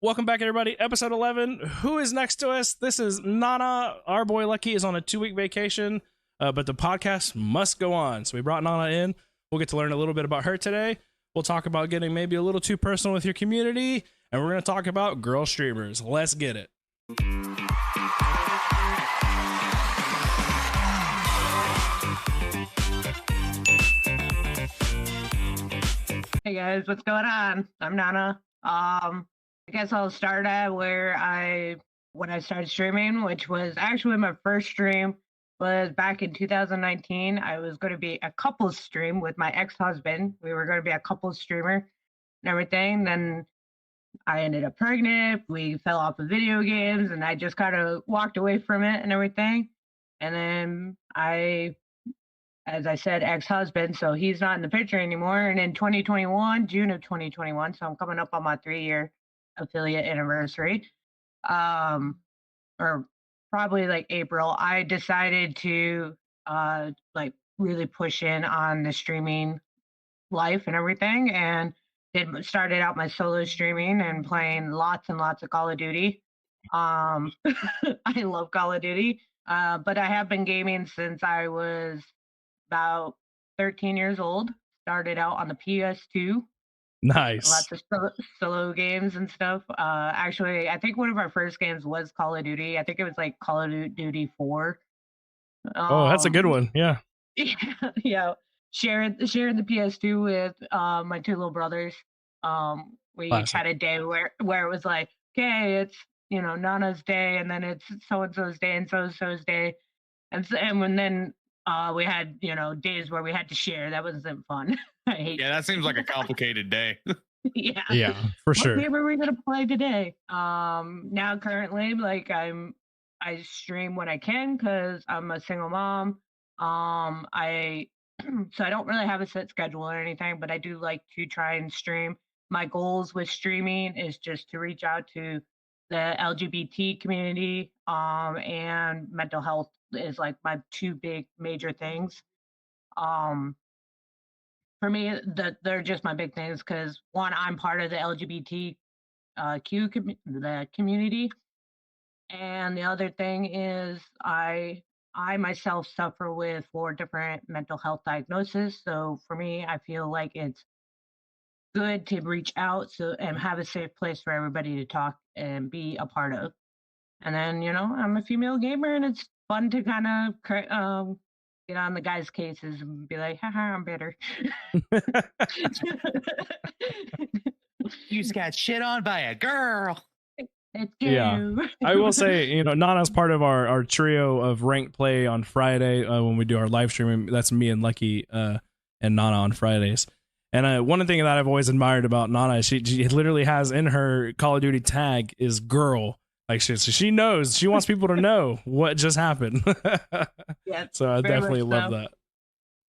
Welcome back, everybody. Episode 11. Who is next to us? This is Nana. Our boy Lucky is on a 2-week vacation, but the podcast must go on. So we brought Nana in. We'll get to learn a little bit about her today. We'll talk about getting maybe a little too personal with your community, and we're going to talk about girl streamers. Let's get it. Hey guys, what's going on? I'm Nana. I guess I'll start at when I started streaming, which was actually my first stream was back in 2019. I was going to be a couples stream with my ex-husband. We were going to be a couples streamer and everything. Then I ended up pregnant. We fell off of video games and I just kind of walked away from it and everything. And then as I said, ex-husband, so he's not in the picture anymore. And in 2021, June of 2021, so I'm coming up on my 3-year affiliate anniversary, or probably like April, I decided to like really push in on the streaming life and everything, and started out my solo streaming and playing lots and lots of Call of Duty. I love Call of Duty, but I have been gaming since I was about 13 years old. Started out on the PS2. Nice. Lots of solo games and stuff. Actually, I think one of our first games was Call of Duty. I think it was like Call of Duty 4. Oh, that's a good one. Yeah. Yeah. Sharing the PS2 with my two little brothers. We each had a day where it was like, okay, it's Nana's day, and then it's so and so's day and so-and-so's day, and then we had days where we had to share. That wasn't fun. That seems like a complicated day. Yeah, for sure. What game are we gonna play today? Now currently, like I stream when I can because I'm a single mom. So I don't really have a set schedule or anything, but I do like to try and stream. My goals with streaming is just to reach out to the LGBT community, and mental health is like my two big major things. For me, they're just my big things because one, I'm part of the LGBTQ the community, and the other thing is I myself suffer with 4 different mental health diagnoses. So for me, I feel like it's good to reach out and have a safe place for everybody to talk and be a part of. And then I'm a female gamer, and it's fun to kind of get on the guys' cases and be like, haha, I'm better. You just got shit on by a girl. Yeah, I will say, Nana's part of our trio of ranked play on Friday when we do our live streaming. That's me and Lucky and Nana on Fridays. And one thing that I've always admired about Nana is she literally has in her Call of Duty tag is girl. Like she knows, she wants people to know what just happened. Yeah, so I definitely love that.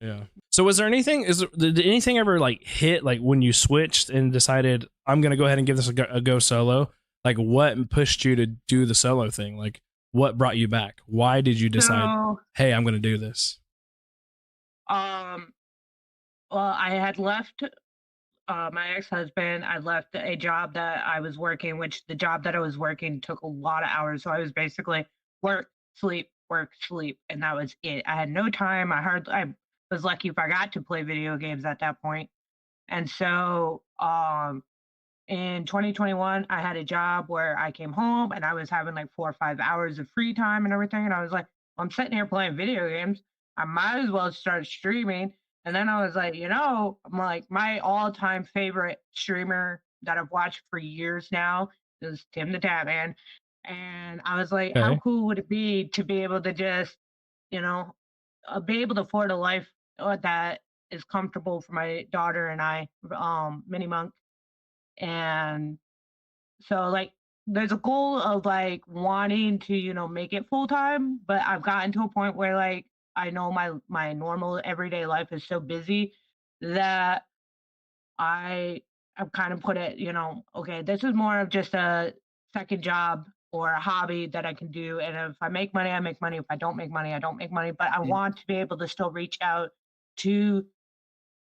Yeah. So was there anything, did anything ever like hit, like when you switched and decided I'm going to go ahead and give this a go solo? Like what pushed you to do the solo thing? Like what brought you back? Why did you decide, hey, I'm going to do this? Well, I had left my ex-husband. I left a job that I was working, which the job that I was working took a lot of hours. So I was basically work, sleep, and that was it. I had no time. I was lucky if I got to play video games at that point. And so in 2021, I had a job where I came home and I was having like 4 or 5 hours of free time and everything. And I was like, well, I'm sitting here playing video games. I might as well start streaming. And then I was like, I'm like, my all-time favorite streamer that I've watched for years now is Tim the Tatman. And I was like, how cool would it be to be able to just, be able to afford a life that is comfortable for my daughter and I, Mini Monk. And so like, there's a goal of like wanting to, make it full time, but I've gotten to a point where like, I know my normal everyday life is so busy that I've kind of put it, okay, this is more of just a second job or a hobby that I can do. And if I make money, I make money. If I don't make money, I don't make money. But I want to be able to still reach out to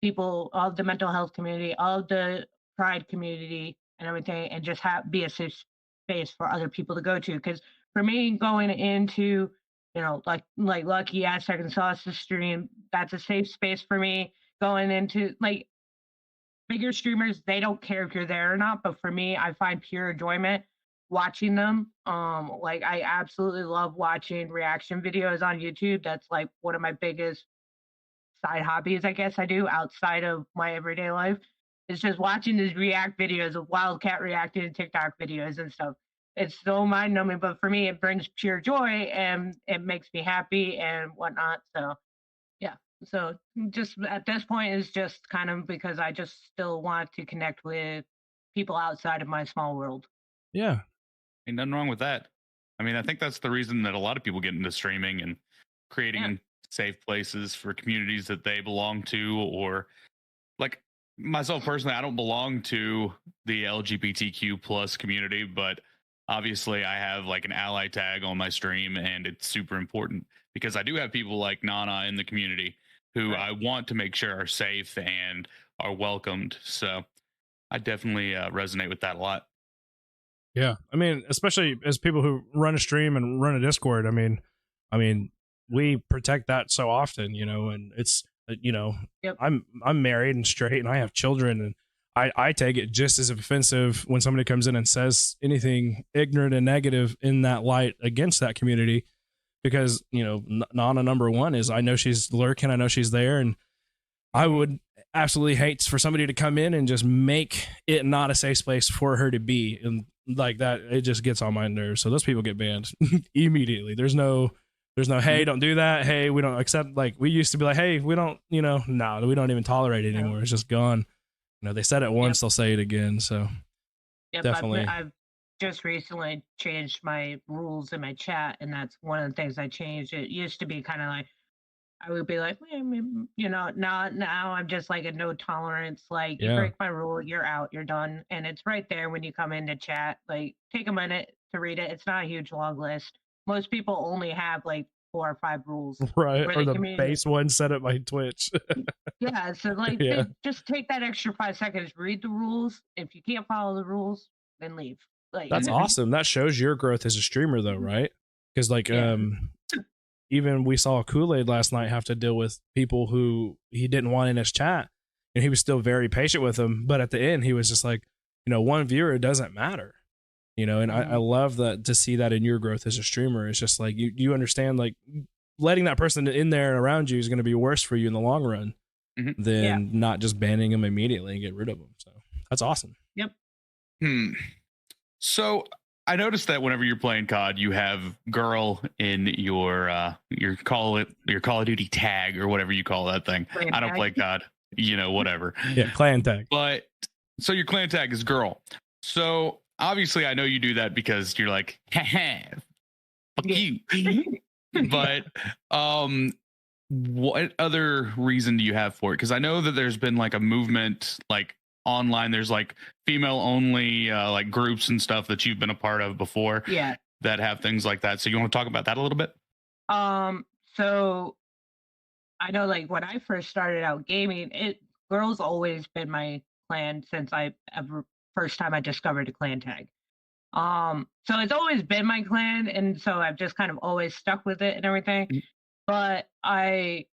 people of the mental health community, of the pride community, and everything, and just have be a safe space for other people to go to. Because for me, going into like Lucky Aztec and Sauce's stream, that's a safe space for me. Going into like bigger streamers, they don't care if you're there or not. But for me, I find pure enjoyment watching them. Like I absolutely love watching reaction videos on YouTube. That's like one of my biggest side hobbies, I guess I do outside of my everyday life. It's just watching these react videos of Wildcat reacting to TikTok videos and stuff. It's so mind numbing, but for me, it brings pure joy and it makes me happy and whatnot. So yeah. So just at this point is just kind of because I just still want to connect with people outside of my small world. Yeah. Ain't nothing wrong with that. I mean, I think that's the reason that a lot of people get into streaming and creating safe places for communities that they belong to, or like myself personally, I don't belong to the LGBTQ plus community, but obviously I have like an ally tag on my stream, and it's super important because I do have people like Nana in the community who I want to make sure are safe and are welcomed. So I definitely resonate with that a lot. Yeah. I mean, especially as people who run a stream and run a Discord, I mean, we protect that so often, and it's, Yep. I'm married and straight and I have children, and I take it just as offensive when somebody comes in and says anything ignorant and negative in that light against that community, because, Nana number one is, I know she's lurking. I know she's there. And I would absolutely hate for somebody to come in and just make it not a safe place for her to be. And like that, it just gets on my nerves. So those people get banned immediately. There's no, hey, don't do that. Hey, we don't accept, like we used to be like, hey, we don't, no, we don't even tolerate it anymore. It's just gone. They said it once, they'll say it again. So definitely. I've just recently changed my rules in my chat, and that's one of the things I changed. It used to be kind of like, I would be like, now I'm just like a no tolerance. Like, you break my rule, you're out, you're done. And it's right there when you come into chat. Like, take a minute to read it. It's not a huge long list. Most people only have like 4 or 5 rules. Right. Or the base one set up by Twitch. Yeah. So, like, just take that extra 5 seconds, read the rules. If you can't follow the rules, then leave. Like, that's awesome. That shows your growth as a streamer, though, right? Because, like, even we saw Kool-Aid last night have to deal with people who he didn't want in his chat, and he was still very patient with them. But at the end, he was just like, one viewer doesn't matter, and I love that, to see that in your growth as a streamer. It's just like, you understand, like, letting that person in there around you is going to be worse for you in the long run than not just banning them immediately and get rid of them. So that's awesome. Yep. So I noticed that whenever you're playing COD, you have girl in your Call of Duty tag, or whatever you call that thing. Clan I don't tag. play COD, whatever. Yeah, clan tag. But so your clan tag is girl. So obviously I know you do that because you're like, fuck you. But what other reason do you have for it? Because I know that there's been like a movement, like online, there's like female only like groups and stuff that you've been a part of before that have things like that. So you want to talk about that a little bit? So I know, like, when I first started out gaming, girls always been my clan since first time I discovered a clan tag. So it's always been my clan, and so I've just kind of always stuck with it and everything. But the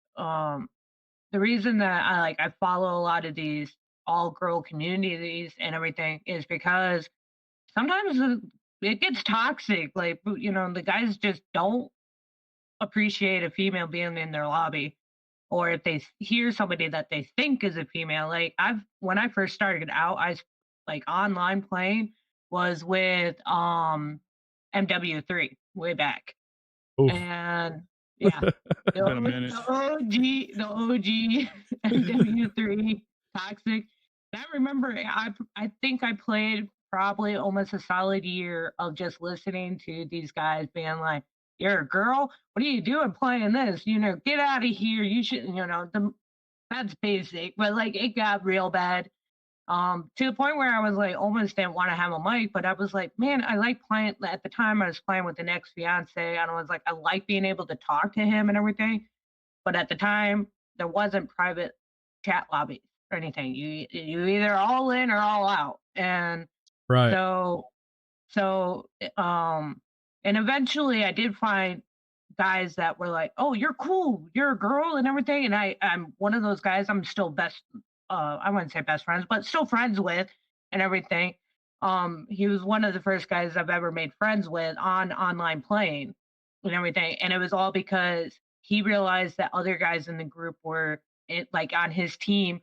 reason that I follow a lot of these all girl communities and everything is because sometimes it gets toxic. Like, the guys just don't appreciate a female being in their lobby, or if they hear somebody that they think is a female. Like, when I first started out, I like online playing was with MW3 way back. Oof. And the OG MW3 toxic. I remember I think I played probably almost a solid year of just listening to these guys being like, "You're a girl? What are you doing playing this? Get out of here. You shouldn't, that's basic." But like, it got real bad. To the point where I was like, almost didn't want to have a mic, but I was like, man, I like playing. At the time, I was playing with an ex-fiance, and I was like, I like being able to talk to him and everything. But at the time, there wasn't private chat lobbies or anything. You either all in or all out. And Right. So, and eventually I did find guys that were like, "Oh, you're cool, you're a girl and everything." And I'm one of those guys. I'm still I wouldn't say best friends, but still friends with and everything. He was one of the first guys I've ever made friends with on online playing and everything. And it was all because he realized that other guys in the group were like on his team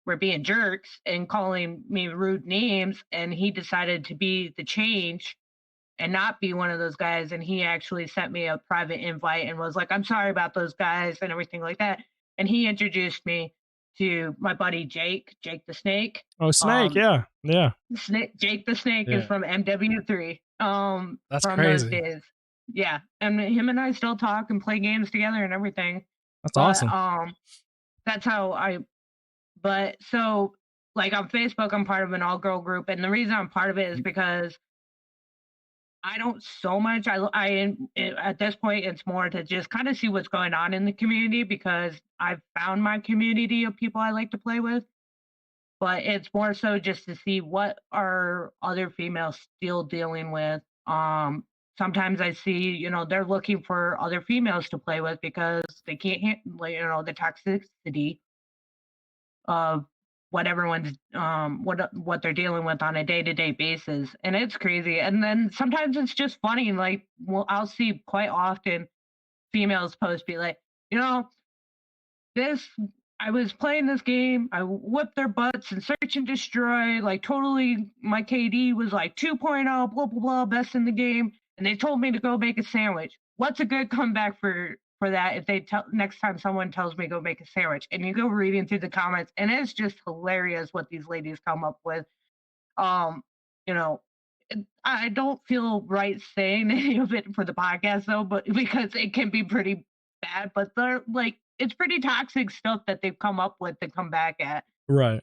were being jerks and calling me rude names, and he decided to be the change and not be one of those guys. And he actually sent me a private invite and was like, "I'm sorry about those guys," and everything like that. And he introduced me to my buddy Jake the Snake. Oh, Snake, yeah. Jake the Snake is from MW3. That's from crazy. those days. Yeah, and him and I still talk and play games together and everything. That's awesome. That's how I. But so, like on Facebook, I'm part of an all-girl group, and the reason I'm part of it is because I don't so much. At this point, it's more to just kind of see what's going on in the community because I've found my community of people I like to play with. But it's more so just to see what are other females still dealing with. Sometimes I see, they're looking for other females to play with because they can't handle, the toxicity of what everyone's what they're dealing with on a day-to-day basis, and it's crazy. And then sometimes it's just funny, like, well, I'll see quite often females post be like, this I was playing this game, I whipped their butts and search and destroy, like totally my KD was like 2.0, blah blah blah, best in the game, and they told me to go make a sandwich. What's a good comeback for that if they tell next time someone tells me go make a sandwich? And you go reading through the comments, and it's just hilarious what these ladies come up with. um you know I don't feel right saying any of it for the podcast though, but because it can be pretty bad, but they're like, it's pretty toxic stuff that they've come up with to come back at. Right.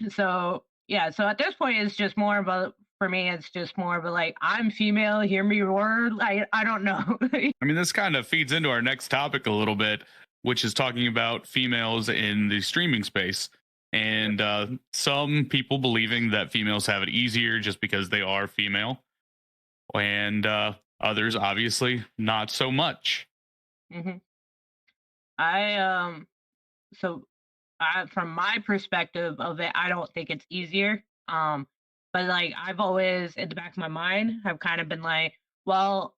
So yeah, so at this point it's just more of a, for me it's just more of a like, I'm female, hear me roar. I don't know. I mean, this kind of feeds into our next topic a little bit, which is talking about females in the streaming space. And some people believing that females have it easier just because they are female, and others obviously not so much. Mm-hmm. So from my perspective of it, I don't think it's easier. But like, I've always in the back of my mind have kind of been like, well,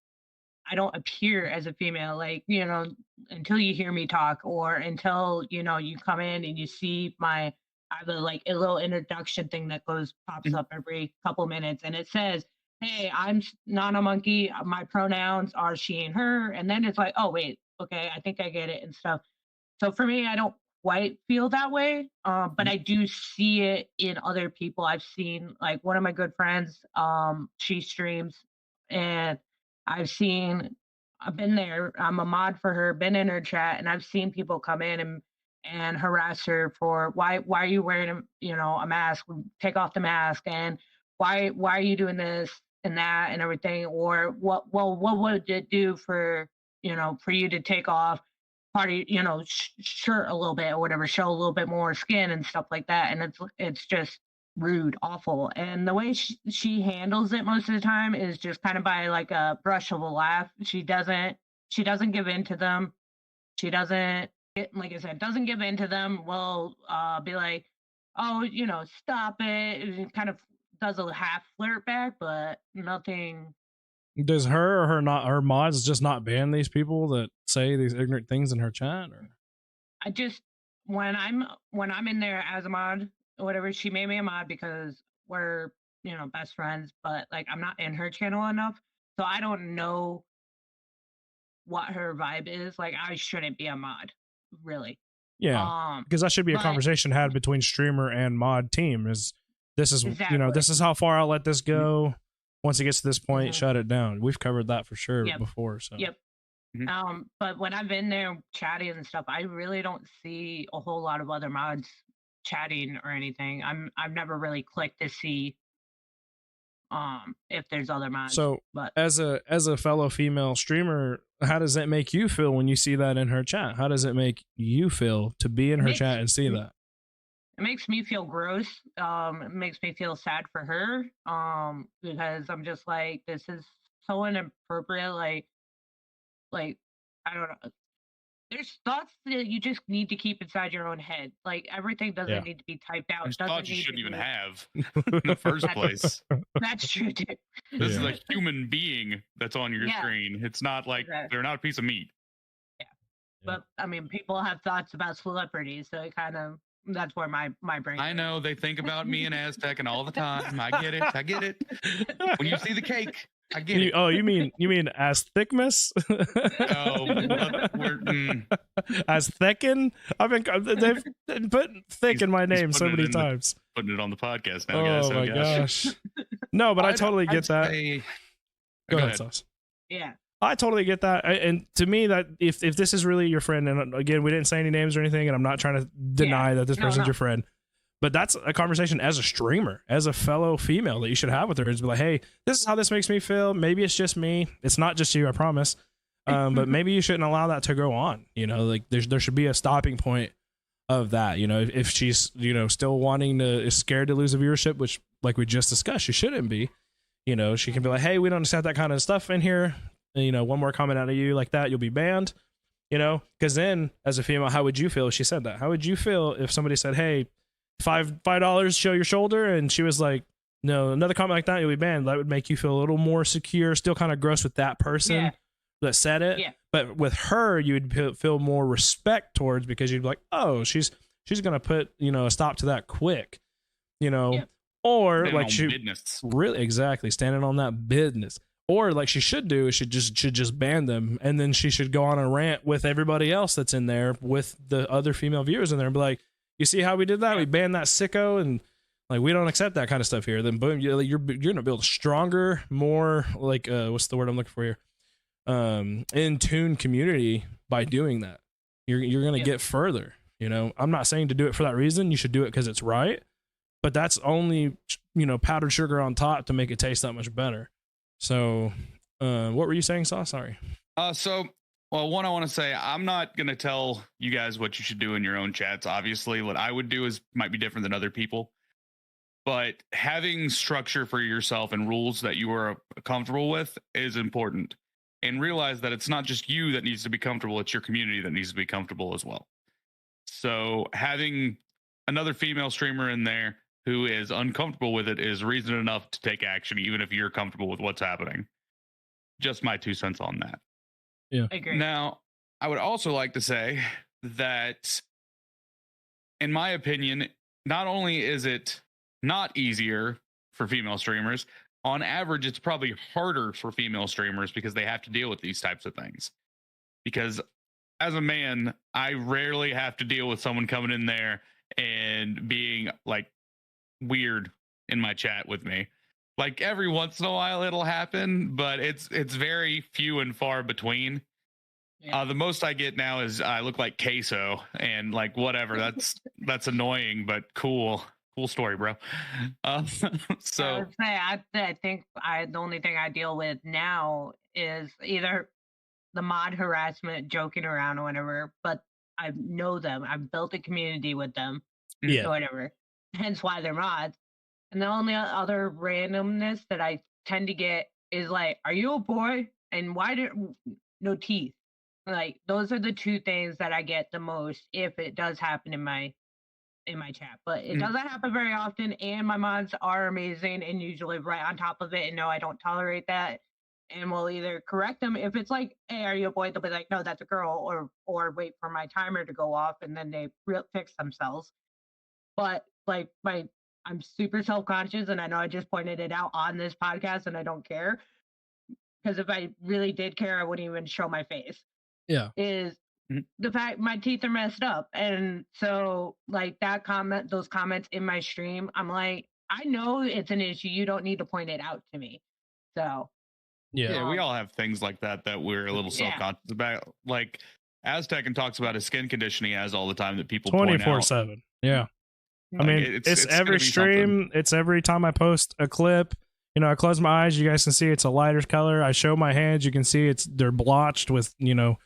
I don't appear as a female, like, until you hear me talk, or until, you come in and you see I have like a little introduction thing that pops up every couple minutes, and it says, "Hey, I'm NaNaMonkey. My pronouns are she and her." And then it's like, oh wait, okay, I think I get it and stuff. So for me, I don't quite feel that way, but I do see it in other people. I've seen, like, one of my good friends, she streams, and I've been there. I'm a mod for her, been in her chat, and I've seen people come in and harass her for why are you wearing a mask? Take off the mask, and why are you doing this and that and everything? Or what would it do for for you to take off part of shirt a little bit or whatever, show a little bit more skin and stuff like that? And it's just rude, awful. And the way she handles it most of the time is just kind of by like a brush of a laugh. She doesn't give in to them. She doesn't, like I said, doesn't give in to them. Will be like, oh, stop it. It kind of does a half flirt back, but nothing. Does her mods just not ban these people that say these ignorant things in her chat? Or I just, when I'm in there as a mod or whatever, she made me a mod because we're best friends, but like, I'm not in her channel enough, so I don't know what her vibe is. Like, I shouldn't be a mod, really. Yeah, because that should be a conversation had between streamer and mod team. This is how far I'll let this go. Once it gets to this point, shut it down. We've covered that for sure before. So yep. But when I've been there chatting and stuff, I really don't see a whole lot of other mods chatting or anything. I've never really clicked to see if there's other mods. So, but as a fellow female streamer, how does that make you feel when you see that in her chat? How does it make you feel to be in her chat and see that? it makes me feel gross. It makes me feel sad for her. Because I'm just like, this is so inappropriate. Like I don't know. There's thoughts that you just need to keep inside your own head. Like everything doesn't need to be typed out. There's Doesn't thoughts you need shouldn't to even be. have in the first place. That's true too. This is a human being that's on your Yeah. screen. It's not like they're not a piece of meat. Yeah. But I mean, people have thoughts about celebrities, so it kind of that's where my brain. I know they think about me and Aztec and all the time. I get it. I get it. When you see the cake, I get it. Oh, you mean Azthicmus? Oh, Azthecan? They've put thick in my name so many times. Putting it on the podcast now, guys. Oh my gosh. No, but I totally get that. Go ahead, Sauce. Yeah. I totally get that. And to me, that if this is really your friend, and again, we didn't say any names or anything, and I'm not trying to deny that this person's your friend, but that's a conversation as a streamer, as a fellow female, that you should have with her. Is be like, hey, this is how this makes me feel. Maybe it's just me. It's not just you, I promise. But maybe you shouldn't allow that to go on. You know, like there should be a stopping point of that. You know, if she's, you know, still wanting to, is scared to lose a viewership, which like we just discussed, she shouldn't be. You know, she can be like, hey, we don't accept that kind of stuff in here. And, you know, one more comment out of you like that, you'll be banned. You know, because then as a female, how would you feel if she said that? How would you feel if somebody said, hey, $5 show your shoulder, and she was like, no, another comment like that, you'll be banned? That would make you feel a little more secure, still kind of gross with that person that said it. Yeah. But with her, you would feel more respect towards, because you'd be like, oh, she's gonna put, you know, a stop to that quick, you know. Or standing like she business. Really exactly standing on that business. Or like she should do is should just ban them, and then she should go on a rant with everybody else that's in there, with the other female viewers in there, and be like, you see how we did that? We banned that sicko, and like we don't accept that kind of stuff here. Then boom, you're gonna build a stronger, more like what's the word I'm looking for here? In tune community by doing that. You're gonna get further. You know, I'm not saying to do it for that reason. You should do it because it's right, but that's only, you know, powdered sugar on top to make it taste that much better. So, what were you saying, Saw? Sorry. Well, one, I want to say, I'm not going to tell you guys what you should do in your own chats. Obviously, what I would do might be different than other people. But having structure for yourself and rules that you are comfortable with is important. And realize that it's not just you that needs to be comfortable, it's your community that needs to be comfortable as well. So having another female streamer in there who is uncomfortable with it is reason enough to take action, even if you're comfortable with what's happening. Just my 2 cents on that. Yeah. I agree. Now, I would also like to say that, in my opinion, not only is it not easier for female streamers, on average, it's probably harder for female streamers because they have to deal with these types of things. Because as a man, I rarely have to deal with someone coming in there and being like weird in my chat with me. Like every once in a while it'll happen, but it's very few and far between. Yeah. The most I get now is I look like queso, and like whatever. That's annoying, but cool story, bro. So I think the only thing I deal with now is either the mod harassment, joking around or whatever. But I know them. I've built a community with them. Yeah. Or whatever. Hence why they're mods. And the only other randomness that I tend to get is like, are you a boy? And why no teeth? Like those are the two things that I get the most if it does happen in my chat. But it doesn't happen very often, and my mods are amazing and usually right on top of it. And no, I don't tolerate that. And we'll either correct them if it's like, hey, are you a boy? They'll be like, no, that's a girl, or wait for my timer to go off and then they fix themselves. But like I'm super self-conscious, and I know I just pointed it out on this podcast, and I don't care, because if I really did care, I wouldn't even show my face. Yeah. Is the fact my teeth are messed up. And so like those comments in my stream, I'm like, I know it's an issue. You don't need to point it out to me. So yeah, we all have things like that we're a little self-conscious about. Like Aztec talks about his skin condition he has all the time that people 24/7. Yeah. I mean, it's every stream. It's every time I post a clip. You know, I close my eyes. You guys can see it's a lighter color. I show my hands. You can see they're blotched with, you know,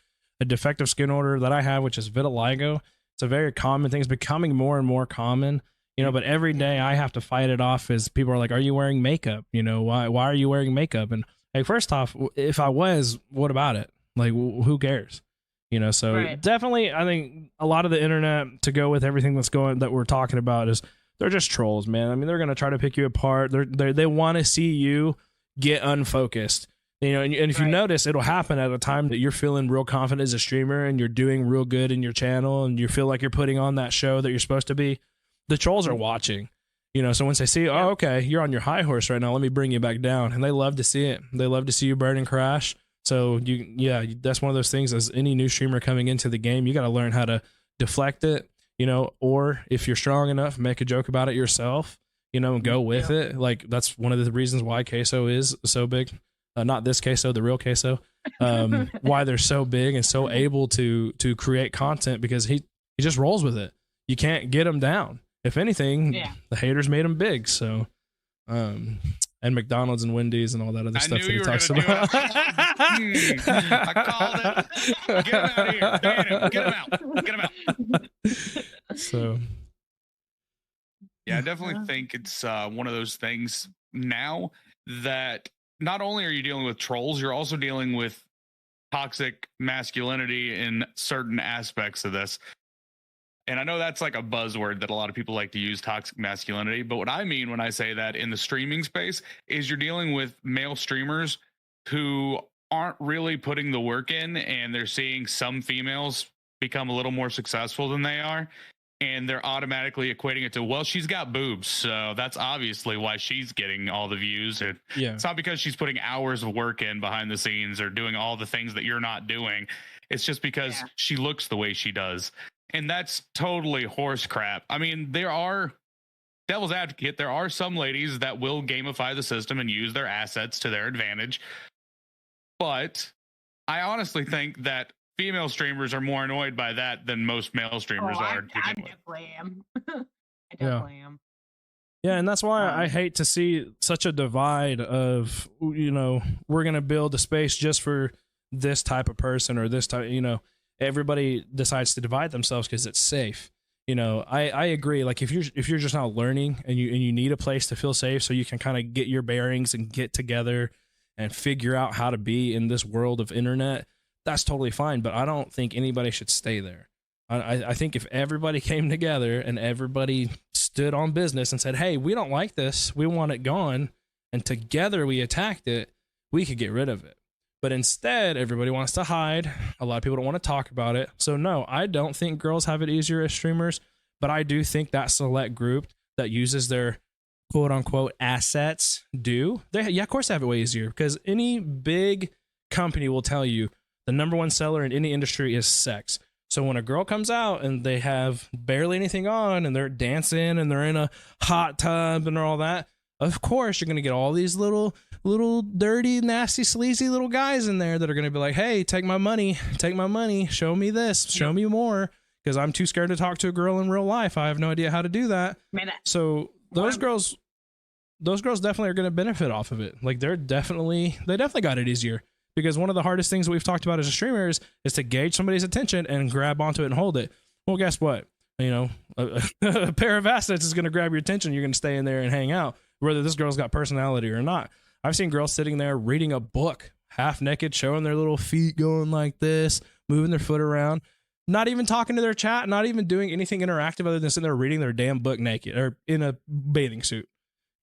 a defective skin order that I have, which is vitiligo. It's a very common thing. It's becoming more and more common, but every day I have to fight it off as people are like, are you wearing makeup? Why are you wearing makeup? And like, first off, if I was, what about it? Like, who cares? So Right. definitely, I think a lot of the internet, to go with everything that we're talking about, is they're just trolls, man. I mean, they're going to try to pick you apart. They want to see you get unfocused. And if you notice, it'll happen at a time that you're feeling real confident as a streamer and you're doing real good in your channel and you feel like you're putting on that show that you're supposed to be. The trolls are watching, so once they see, oh, okay, you're on your high horse right now, let me bring you back down. And they love to see it. They love to see you burn and crash. So that's one of those things. As any new streamer coming into the game, you got to learn how to deflect it, or if you're strong enough, make a joke about it yourself, and go with it. Like, that's one of the reasons why Queso is so big. Not this Queso, the real Queso. Why they're so big and so able to create content, because he just rolls with it. You can't get him down. If anything, the haters made him big. So, and McDonald's and Wendy's and all that other stuff that he talks about. I called it. Get him out of here. Damn, get him out. Get him out. So, yeah, I definitely think it's one of those things now that not only are you dealing with trolls, you're also dealing with toxic masculinity in certain aspects of this. And I know that's like a buzzword that a lot of people like to use, toxic masculinity. But what I mean when I say that in the streaming space is you're dealing with male streamers who aren't really putting the work in, and they're seeing some females become a little more successful than they are. And they're automatically equating it to, well, she's got boobs, so that's obviously why she's getting all the views. And it's not because she's putting hours of work in behind the scenes or doing all the things that you're not doing. It's just because she looks the way she does. And that's totally horse crap. I mean, there are, devil's advocate, there are some ladies that will gamify the system and use their assets to their advantage. But I honestly think that female streamers are more annoyed by that than most male streamers are. I definitely am. I definitely am. Yeah, and that's why I hate to see such a divide of, we're going to build a space just for this type of person or this type, everybody decides to divide themselves because it's safe. I agree. Like, if you're just not learning and you need a place to feel safe so you can kind of get your bearings and get together and figure out how to be in this world of internet, that's totally fine. But I don't think anybody should stay there. I think if everybody came together and everybody stood on business and said, hey, we don't like this, we want it gone, and together we attacked it, we could get rid of it. But instead, everybody wants to hide. A lot of people don't want to talk about it. So no, I don't think girls have it easier as streamers, but I do think that select group that uses their quote unquote assets do. Of course they have it way easier, because any big company will tell you the number one seller in any industry is sex. So when a girl comes out and they have barely anything on and they're dancing and they're in a hot tub and all that, of course you're going to get all these little dirty, nasty, sleazy little guys in there that are going to be like, hey, take my money, show me this, show me more, because I'm too scared to talk to a girl in real life. I have no idea how to do that. So those girls definitely are going to benefit off of it. Like, they definitely got it easier, because one of the hardest things that we've talked about as a streamer is to gauge somebody's attention and grab onto it and hold it. Well, guess what? A pair of assets is going to grab your attention. You're going to stay in there and hang out, whether this girl's got personality or not. I've seen girls sitting there reading a book, half naked, showing their little feet going like this, moving their foot around, not even talking to their chat, not even doing anything interactive other than sitting there reading their damn book naked or in a bathing suit,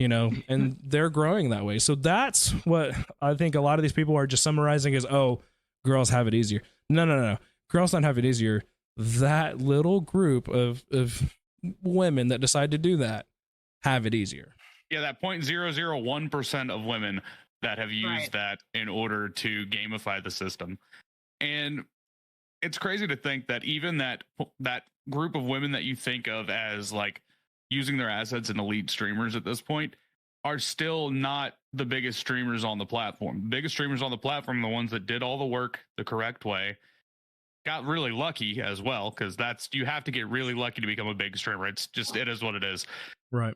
and they're growing that way. So that's what I think a lot of these people are just summarizing as, oh, girls have it easier. No. Girls don't have it easier. That little group of women that decide to do that have it easier. Yeah, that 0.001% of women that have used that in order to gamify the system. And it's crazy to think that even that group of women that you think of as like using their assets and elite streamers at this point are still not the biggest streamers on the platform. The biggest streamers on the platform are the ones that did all the work the correct way, got really lucky as well, because you have to get really lucky to become a big streamer. It is what it is. Right.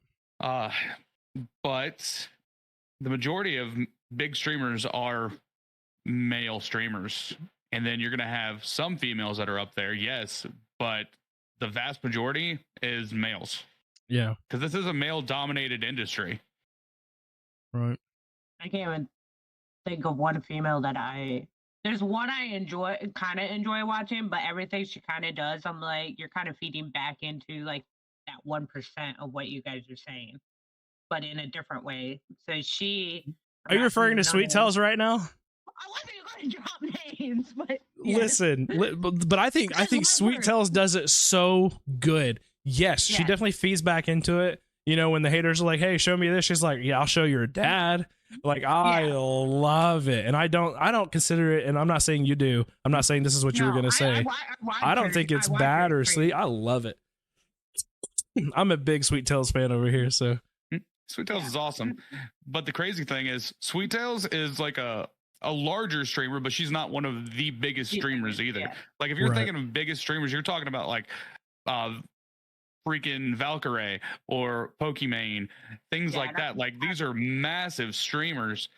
But the majority of big streamers are male streamers. And then you're going to have some females that are up there, yes, but the vast majority is males. Yeah. Because this is a male dominated industry. Right. I can't even think of one female that there's one I kind of enjoy watching, but everything she kind of does, I'm like, you're kind of feeding back into like that 1% of what you guys are saying, but in a different way. So are you referring to Sweet Tales right now? I wasn't going to drop names, but listen, but I think Sweet Tales does it so good. Yes, she definitely feeds back into it. You know, when the haters are like, "Hey, show me this," she's like, "Yeah, I'll show your dad." Like, I love it, and I don't consider it. And I'm not saying you do. I'm not saying this is what you were gonna say. I don't think it's bad or sleep. I love it. I'm a big Sweet Tales fan over here, so Sweet Tales is awesome. But the crazy thing is, Sweet Tales is like a larger streamer, but she's not one of the biggest streamers either. Yeah. Like, if you're thinking of biggest streamers, you're talking about like freaking Valkyrie or Pokimane, things like that. Like, these are massive streamers,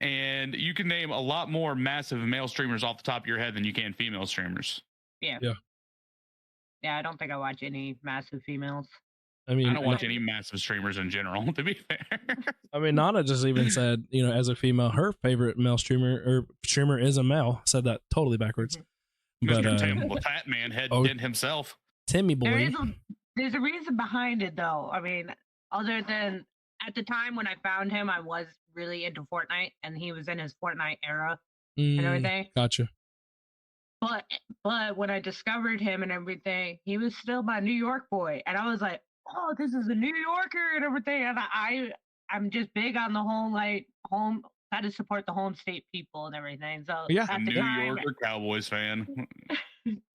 and you can name a lot more massive male streamers off the top of your head than you can female streamers. Yeah, I don't think I watch any massive females. I mean, I don't watch any massive streamers in general, to be fair. I mean, Nana just even said, you know, as a female, her favorite male streamer is a male. Said that totally backwards. But Fat Man head did himself. Timmy boy. There's a reason behind it, though. I mean, other than at the time when I found him, I was really into Fortnite, and he was in his Fortnite era and everything. Gotcha. But when I discovered him and everything, he was still my New York boy, and I was like, "Oh, this is a New Yorker and everything." And I'm just big on the home. How to support the home state people and everything. So yeah, New Yorker Cowboys fan.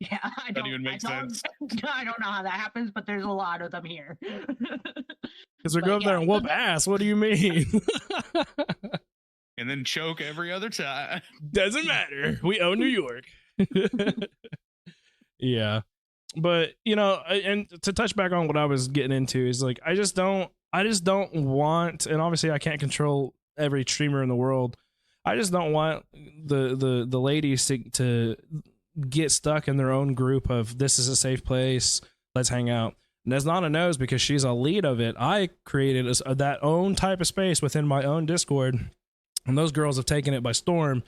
Yeah, I don't even make sense. I don't know how that happens, but there's a lot of them here. Because we go up there and whoop ass. What do you mean? And then choke every other time. Doesn't matter. We own New York. Yeah. But, you know, and to touch back on what I was getting into is like, I just don't want, and obviously I can't control every streamer in the world. I just don't want the ladies to get stuck in their own group of, this is a safe place, let's hang out. And as Nana knows, because she's a lead of it, I created that own type of space within my own Discord, and those girls have taken it by storm.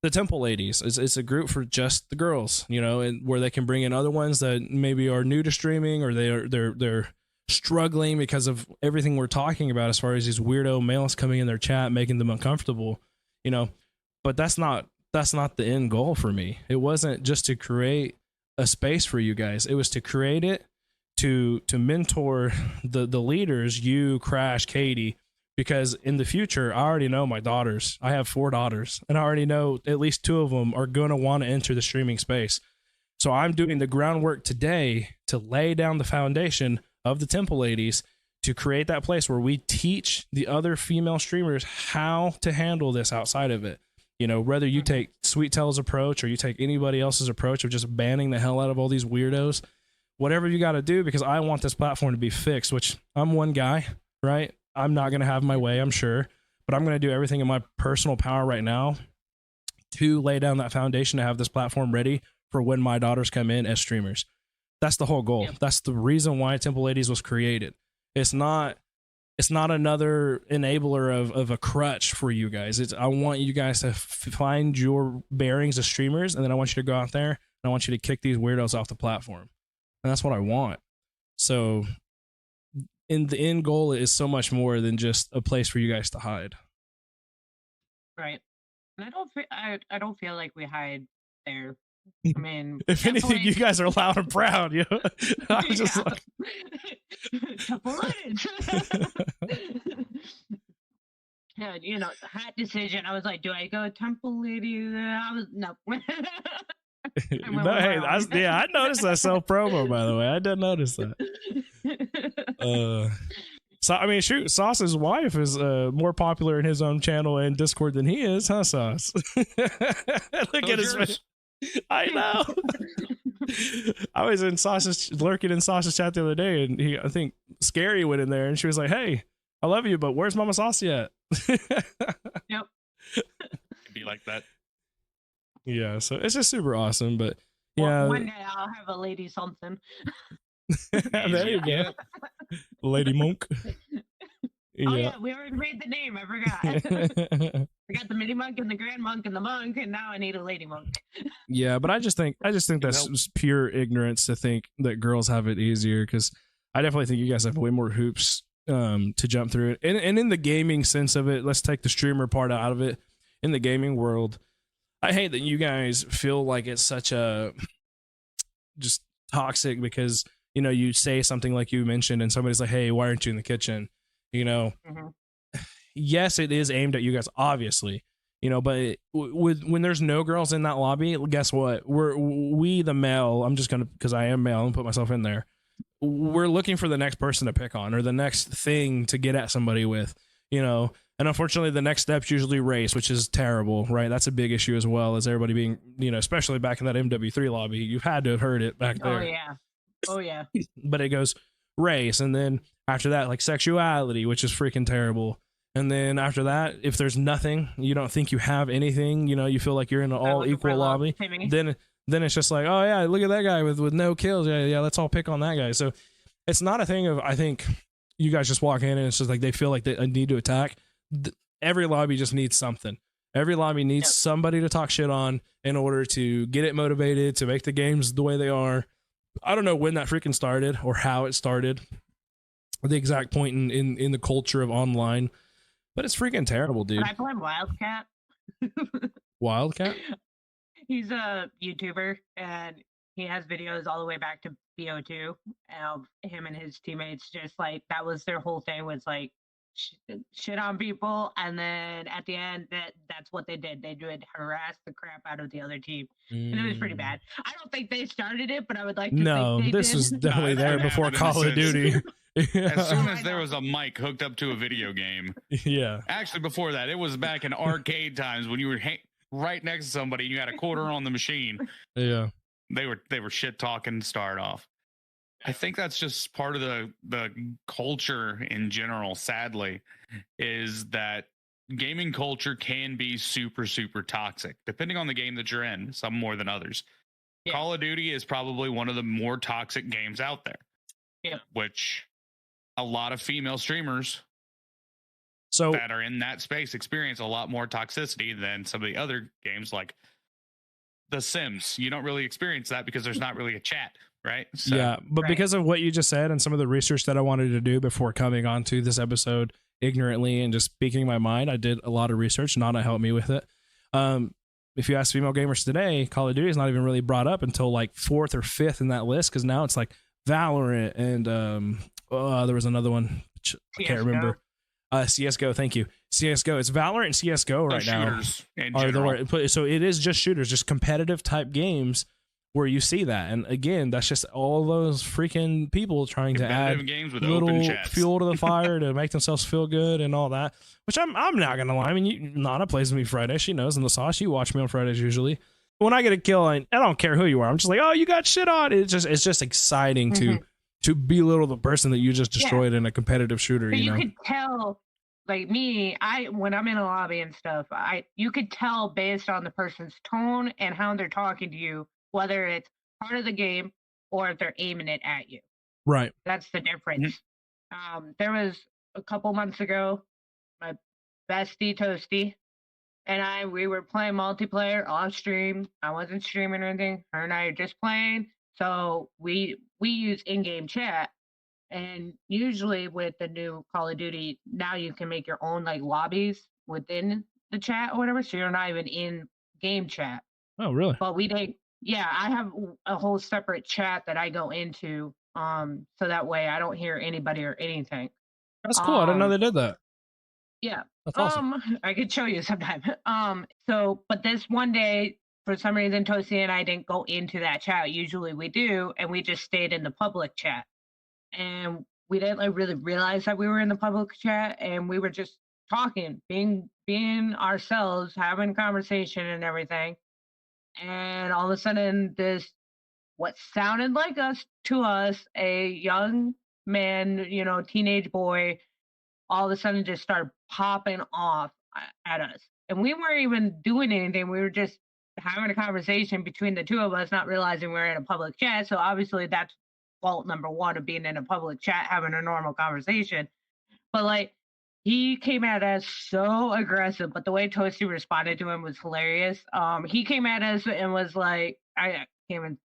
The Temple Ladies, it's a group for just the girls, you know, and where they can bring in other ones that maybe are new to streaming, or they're struggling because of everything we're talking about as far as these weirdo males coming in their chat, making them uncomfortable, you know. But that's not the end goal for me. It wasn't just to create a space for you guys. It was to create it to mentor the leaders, you, Crash, Katie, because in the future, I already know my daughters. I have 4 daughters, and I already know at least 2 of them are going to want to enter the streaming space. So I'm doing the groundwork today to lay down the foundation of the Temple Ladies to create that place where we teach the other female streamers how to handle this outside of it. You know, whether you take Sweet Tell's approach or you take anybody else's approach of just banning the hell out of all these weirdos, whatever you got to do, because I want this platform to be fixed, which I'm one guy, right? I'm not going to have my way, I'm sure, but I'm going to do everything in my personal power right now to lay down that foundation to have this platform ready for when my daughters come in as streamers. That's the whole goal. Yeah. That's the reason why Temple Ladies was created. It's not another enabler of a crutch for you guys. I want you guys to find your bearings as streamers, and then I want you to go out there and I want you to kick these weirdos off the platform. And that's what I want. So in the end goal is so much more than just a place for you guys to hide. Right. And I don't feel like we hide there. I mean, if anything, you guys are loud and proud. You know? I was just like, yeah, you know, hat decision. I was like, do I go Temple Lady? I was no. No, hey, I noticed that self promo, by the way. I did notice that. So I mean, shoot, Sauce's wife is more popular in his own channel and Discord than he is, huh, Sauce? Look at his face. I know. I was lurking in Sauce's chat the other day, and I think Scary went in there, and she was like, "Hey, I love you, but where's Mama Saucy at?" Yep. It'd be like that. Yeah, so it's just super awesome. But Yeah. One day I'll have a lady something. There you go. Lady Monk. Yeah. Oh yeah, we already made the name. I forgot. I got the mini monk and the grand monk and the monk, and now I need a lady monk. Yeah, but I just think that's just pure ignorance to think that girls have it easier, because I definitely think you guys have way more hoops to jump through it. And in the gaming sense of it, let's take the streamer part out of it. In the gaming world, I hate that you guys feel like it's such a just toxic, because you say something like you mentioned and somebody's like, hey, why aren't you in the kitchen? Mm-hmm. Yes, it is aimed at you guys, obviously, but when there's no girls in that lobby, guess what? We the male, I'm just gonna, because I am male and put myself in there, we're looking for the next person to pick on or the next thing to get at somebody with, and unfortunately the next step's usually race, which is terrible, right? That's a big issue, as well as everybody being, especially back in that MW3 lobby, you've had to have heard it back there. Oh yeah. But it goes race, and then after that, like, sexuality, which is freaking terrible. And then after that, if there's nothing, you don't think you have anything, you feel like you're in an all equal lobby, then it's just like, oh yeah, look at that guy with no kills. Yeah, let's all pick on that guy. So it's not a thing of, I think you guys just walk in and it's just like they feel like they need to attack. Every lobby just needs something. Every lobby needs somebody to talk shit on in order to get it motivated, to make the games the way they are. I don't know when that freaking started or how it started, the exact point in the culture of online, but it's freaking terrible, dude. Can I play Wildcat? Wildcat? He's a YouTuber, and he has videos all the way back to BO2 of him and his teammates. Just like, that was their whole thing, was like shit on people, and then at the end, that's what they did. They would harass the crap out of the other team, and it was pretty bad. I don't think they started it, but I would like to think they this did. was definitely there before Call of Duty. As soon as there was a mic hooked up to a video game. Yeah. Actually, before that, it was back in arcade times when you were right next to somebody and you had a quarter on the machine. Yeah. They were shit talking to start off. I think that's just part of the culture in general, sadly, is that gaming culture can be super, super toxic, depending on the game that you're in, some more than others. Yeah. Call of Duty is probably one of the more toxic games out there. Yeah. Which a lot of female streamers that are in that space experience a lot more toxicity than some of the other games like The Sims. You don't really experience that because there's not really a chat, right? So, yeah, but because of what you just said and some of the research that I wanted to do before coming on to this episode ignorantly and just speaking my mind, I did a lot of research. Nana helped me with it. If you ask female gamers today, Call of Duty is not even really brought up until like 4th or 5th in that list, because now it's like Valorant and there was another one. I can't remember. CSGO, thank you. CSGO. It's Valorant and CSGO right now. So it is just shooters, just competitive type games where you see that. And again, that's just all those freaking people trying to add games with little fuel to the fire to make themselves feel good and all that. Which I'm not gonna lie. I mean, Nana plays with me Friday. She knows, and the sauce. You watch me on Fridays usually. When I get a kill, I don't care who you are. I'm just like, oh, you got shit on. It's just exciting to belittle the person that you just destroyed in a competitive shooter. But you know, could tell. Like me, when I'm in a lobby and stuff, you could tell based on the person's tone and how they're talking to you, whether it's part of the game or if they're aiming it at you. Right. That's the difference. There was a couple months ago, my bestie Toasty and we were playing multiplayer off stream. I wasn't streaming or anything. Her and I are just playing. So we use in-game chat. And usually with the new Call of Duty, now you can make your own like lobbies within the chat or whatever. So you're not even in game chat. Oh, really? But I have a whole separate chat that I go into. So that way I don't hear anybody or anything. That's cool. I didn't know they did that. Yeah. That's awesome. I could show you sometime. But this one day, for some reason, Toasty and I didn't go into that chat. Usually we do, and we just stayed in the public chat. And we didn't really realize that we were in the public chat, and we were just talking, being ourselves, having conversation and everything. And all of a sudden, what sounded like to us, a young man, teenage boy, all of a sudden just started popping off at us. And we weren't even doing anything. We were just having a conversation between the two of us, not realizing we're in a public chat. So obviously that's fault number one of being in a public chat, having a normal conversation. But like he came at us so aggressive, but the way Toasty responded to him was hilarious. He came at us and was like, I came in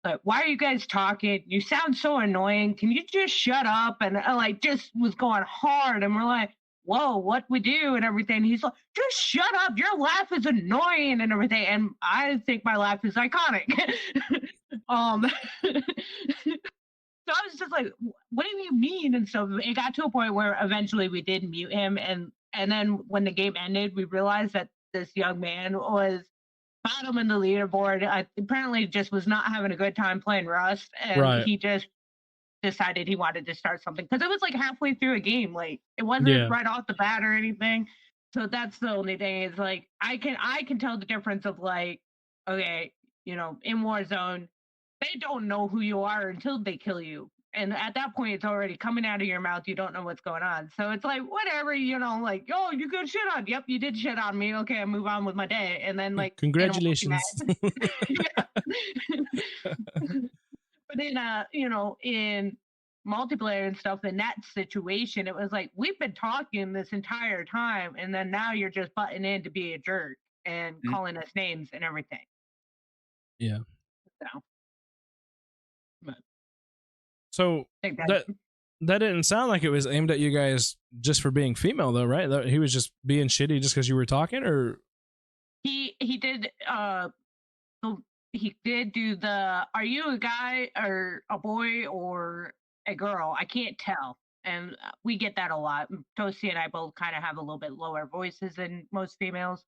like, why are you guys talking? You sound so annoying. Can you just shut up? And like just was going hard. And we're like, whoa, what we do and everything. He's like, just shut up. Your laugh is annoying and everything. And I think my laugh is iconic. So I was just like, what do you mean? And so it got to a point where eventually we did mute him. And then when the game ended, we realized that this young man was bottom in the leaderboard. Apparently just was not having a good time playing Rust. And he just decided he wanted to start something because it was like halfway through a game. Like it wasn't right off the bat or anything. So that's the only thing is like I can tell the difference of like, okay, you know, in Warzone, they don't know who you are until they kill you. And at that point, it's already coming out of your mouth. You don't know what's going on. So it's like, whatever, you know, like, oh, you good shit on. Yep, you did shit on me. Okay, I move on with my day. And then like, congratulations. But then, you know, in multiplayer and stuff, in that situation, it was like, we've been talking this entire time. And then now you're just butting in to be a jerk and calling us names and everything. Yeah. So that didn't sound like it was aimed at you guys just for being female though, right? That he was just being shitty just because you were talking, or he did he did do the are you a guy or a boy or a girl? I can't tell. And we get that a lot. Toasty and I both kind of have a little bit lower voices than most females.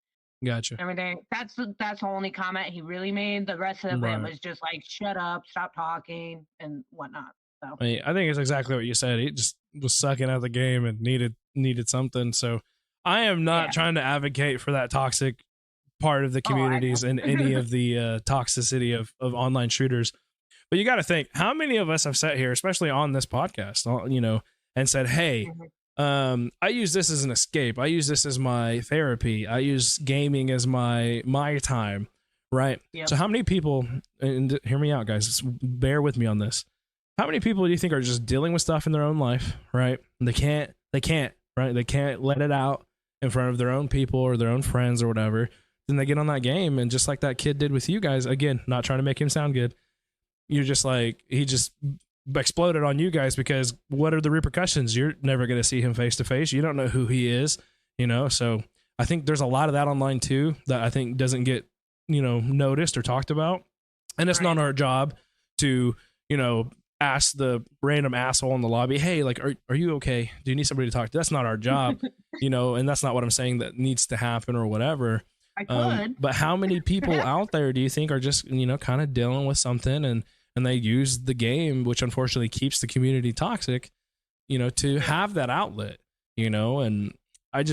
Gotcha. Everything. That's the only comment he really made. The rest of it was just like, shut up, stop talking, and whatnot. So I think it's exactly what you said. He just was sucking at the game and needed something. So I am not trying to advocate for that toxic part of the communities and any of the toxicity of online shooters. But you got to think, how many of us have sat here, especially on this podcast, you know, and said, hey, I use this as an escape. I use this as my therapy. I use gaming as my time, right? So how many people, and hear me out, guys, just bear with me on this. How many people do you think are just dealing with stuff in their own life, right? And they can't, right? They can't let it out in front of their own people or their own friends or whatever. Then they get on that game, and just like that kid did with you guys, again, not trying to make him sound good, you're just like, he just exploded on you guys, because what are the repercussions? You're never going to see him face to face. You don't know who he is, you know? So I think there's a lot of that online too that I think doesn't get, you know, noticed or talked about. And it's not our job to, you know, ask the random asshole in the lobby, hey, like, are you okay? Do you need somebody to talk to? That's not our job, you know, and that's not what I'm saying that needs to happen or whatever. I could. But how many people out there do you think are just, you know, kind of dealing with something and they use the game, which unfortunately keeps the community toxic, you know, to have that outlet, you know? And I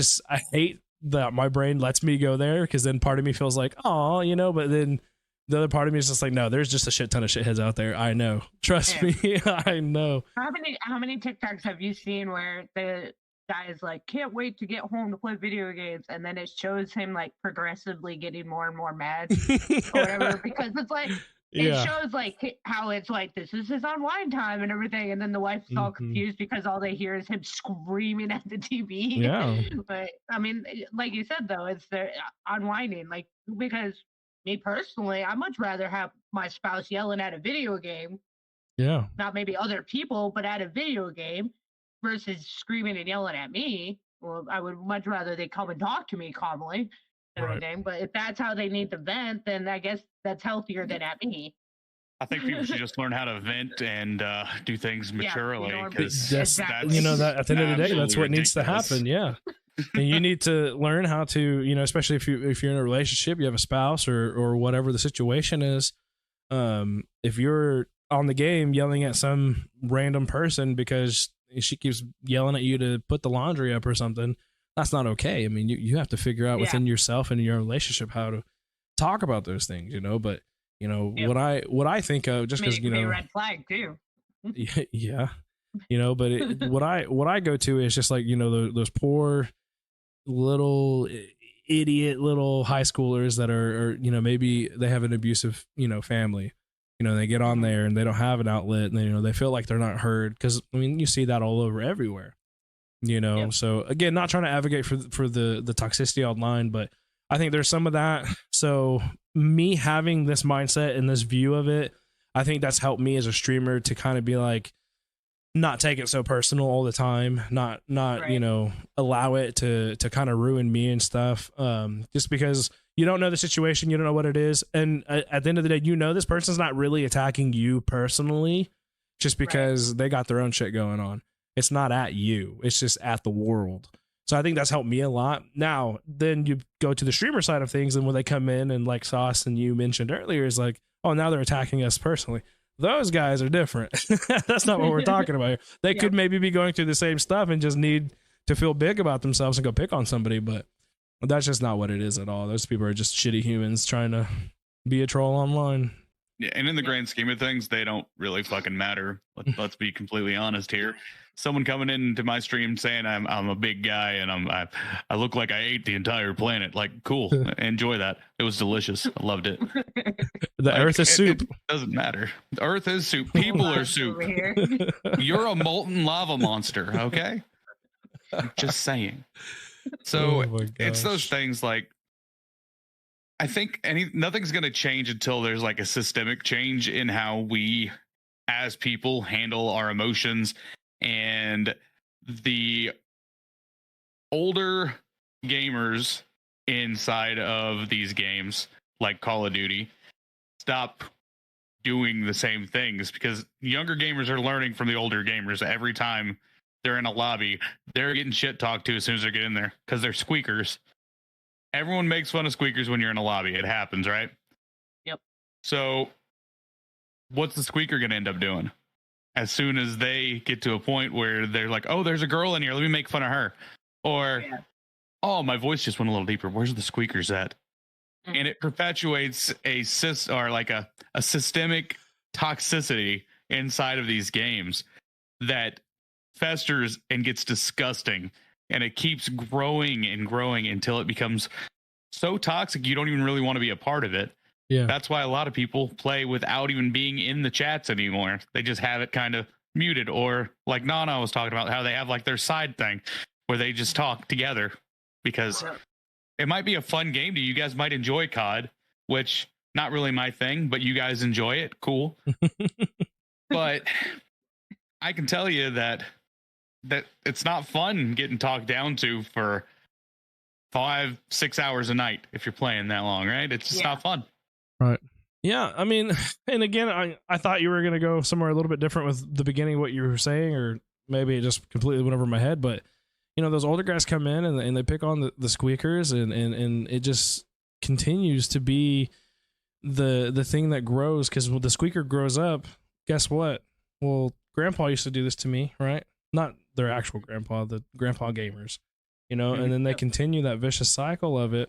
hate that my brain lets me go there, because then part of me feels like, oh, you know, but then the other part of me is just like, no, there's just a shit ton of shitheads out there. I know. Trust me. I know. How many TikToks have you seen where the guy is like, can't wait to get home to play video games, and then it shows him like progressively getting more and more mad or whatever, because it's like, it shows like how it's like, this is his online time and everything, and then the wife's all confused because all they hear is him screaming at the TV. Yeah. But I mean, like you said though, it's the unwinding, like, because me personally, I much rather have my spouse yelling at a video game, not maybe other people, but at a video game, versus screaming and yelling at me. Well, I would much rather they come and talk to me calmly and everything. But if that's how they need to vent, then I guess that's healthier than at me. I think people should just learn how to vent and do things maturely, because that's you know, that at the end of the day, that's what needs to happen. Yeah. And you need to learn how to, you know, especially if you're in a relationship, you have a spouse or whatever the situation is. If you're on the game yelling at some random person because she keeps yelling at you to put the laundry up or something, that's not okay. I mean, you have to figure out within yourself and your relationship how to talk about those things, you know. But you know, what I think of, just because, you know, a red flag too. Yeah, you know, but what I go to is just like, you know, those poor little idiot little high schoolers that are maybe they have an abusive, family. They get on there and they don't have an outlet, and they feel like they're not heard, because I mean, you see that all over everywhere. Yep. So again, not trying to advocate for the toxicity online, but I think there's some of that. So me having this mindset and this view of it, I think that's helped me as a streamer to kind of be like, not take it so personal all the time, not Right. allow it to kind of ruin me and stuff, just because you don't know the situation, you don't know what it is, and at the end of the day, this person's not really attacking you personally, just because they got their own shit going on. It's not at you, it's just at the world. So I think that's helped me a lot. Now then you go to the streamer side of things, and when they come in, and like Sauce and you mentioned earlier, is like, oh, now they're attacking us personally. Those guys are different. That's not what we're talking about here. They could maybe be going through the same stuff and just need to feel big about themselves and go pick on somebody, but that's just not what it is at all. Those people are just shitty humans trying to be a troll online. Yeah, and in the grand scheme of things, they don't really fucking matter. Let's be completely honest here. Someone coming into my stream saying I'm a big guy and I look like I ate the entire planet. Like, cool, enjoy that. It was delicious. I loved it. The earth is soup. It doesn't matter. The earth is soup. People are soup. You're a molten lava monster. Okay, just saying. So it's those things like, I think nothing's going to change until there's like a systemic change in how we as people handle our emotions. And the older gamers inside of these games, like Call of Duty, stop doing the same things, because younger gamers are learning from the older gamers. Every time they're in a lobby, they're getting shit talked to as soon as they get in there, because they're squeakers. Everyone makes fun of squeakers when you're in a lobby. It happens, right? Yep. So what's the squeaker going to end up doing? As soon as they get to a point where they're like, oh, there's a girl in here, let me make fun of her. Or, oh, my voice just went a little deeper, where's the squeakers at? And it perpetuates a systemic toxicity inside of these games that festers and gets disgusting. And it keeps growing and growing until it becomes so toxic you don't even really want to be a part of it. Yeah. That's why a lot of people play without even being in the chats anymore. They just have it kind of muted, or like Nana was talking about, how they have like their side thing where they just talk together, because it might be a fun game to you. You guys might enjoy COD, which not really my thing, but you guys enjoy it. Cool. But I can tell you that it's not fun getting talked down to for 5-6 hours a night if you're playing that long, right? It's just not fun. Right. Yeah, I mean, and again, I thought you were going to go somewhere a little bit different with the beginning of what you were saying, or maybe it just completely went over my head, but those older guys come in and they pick on the squeakers, and it just continues to be the thing that grows, because when the squeaker grows up, guess what? Well, grandpa used to do this to me, right? Not their actual grandpa, the grandpa gamers, and then they continue that vicious cycle of it.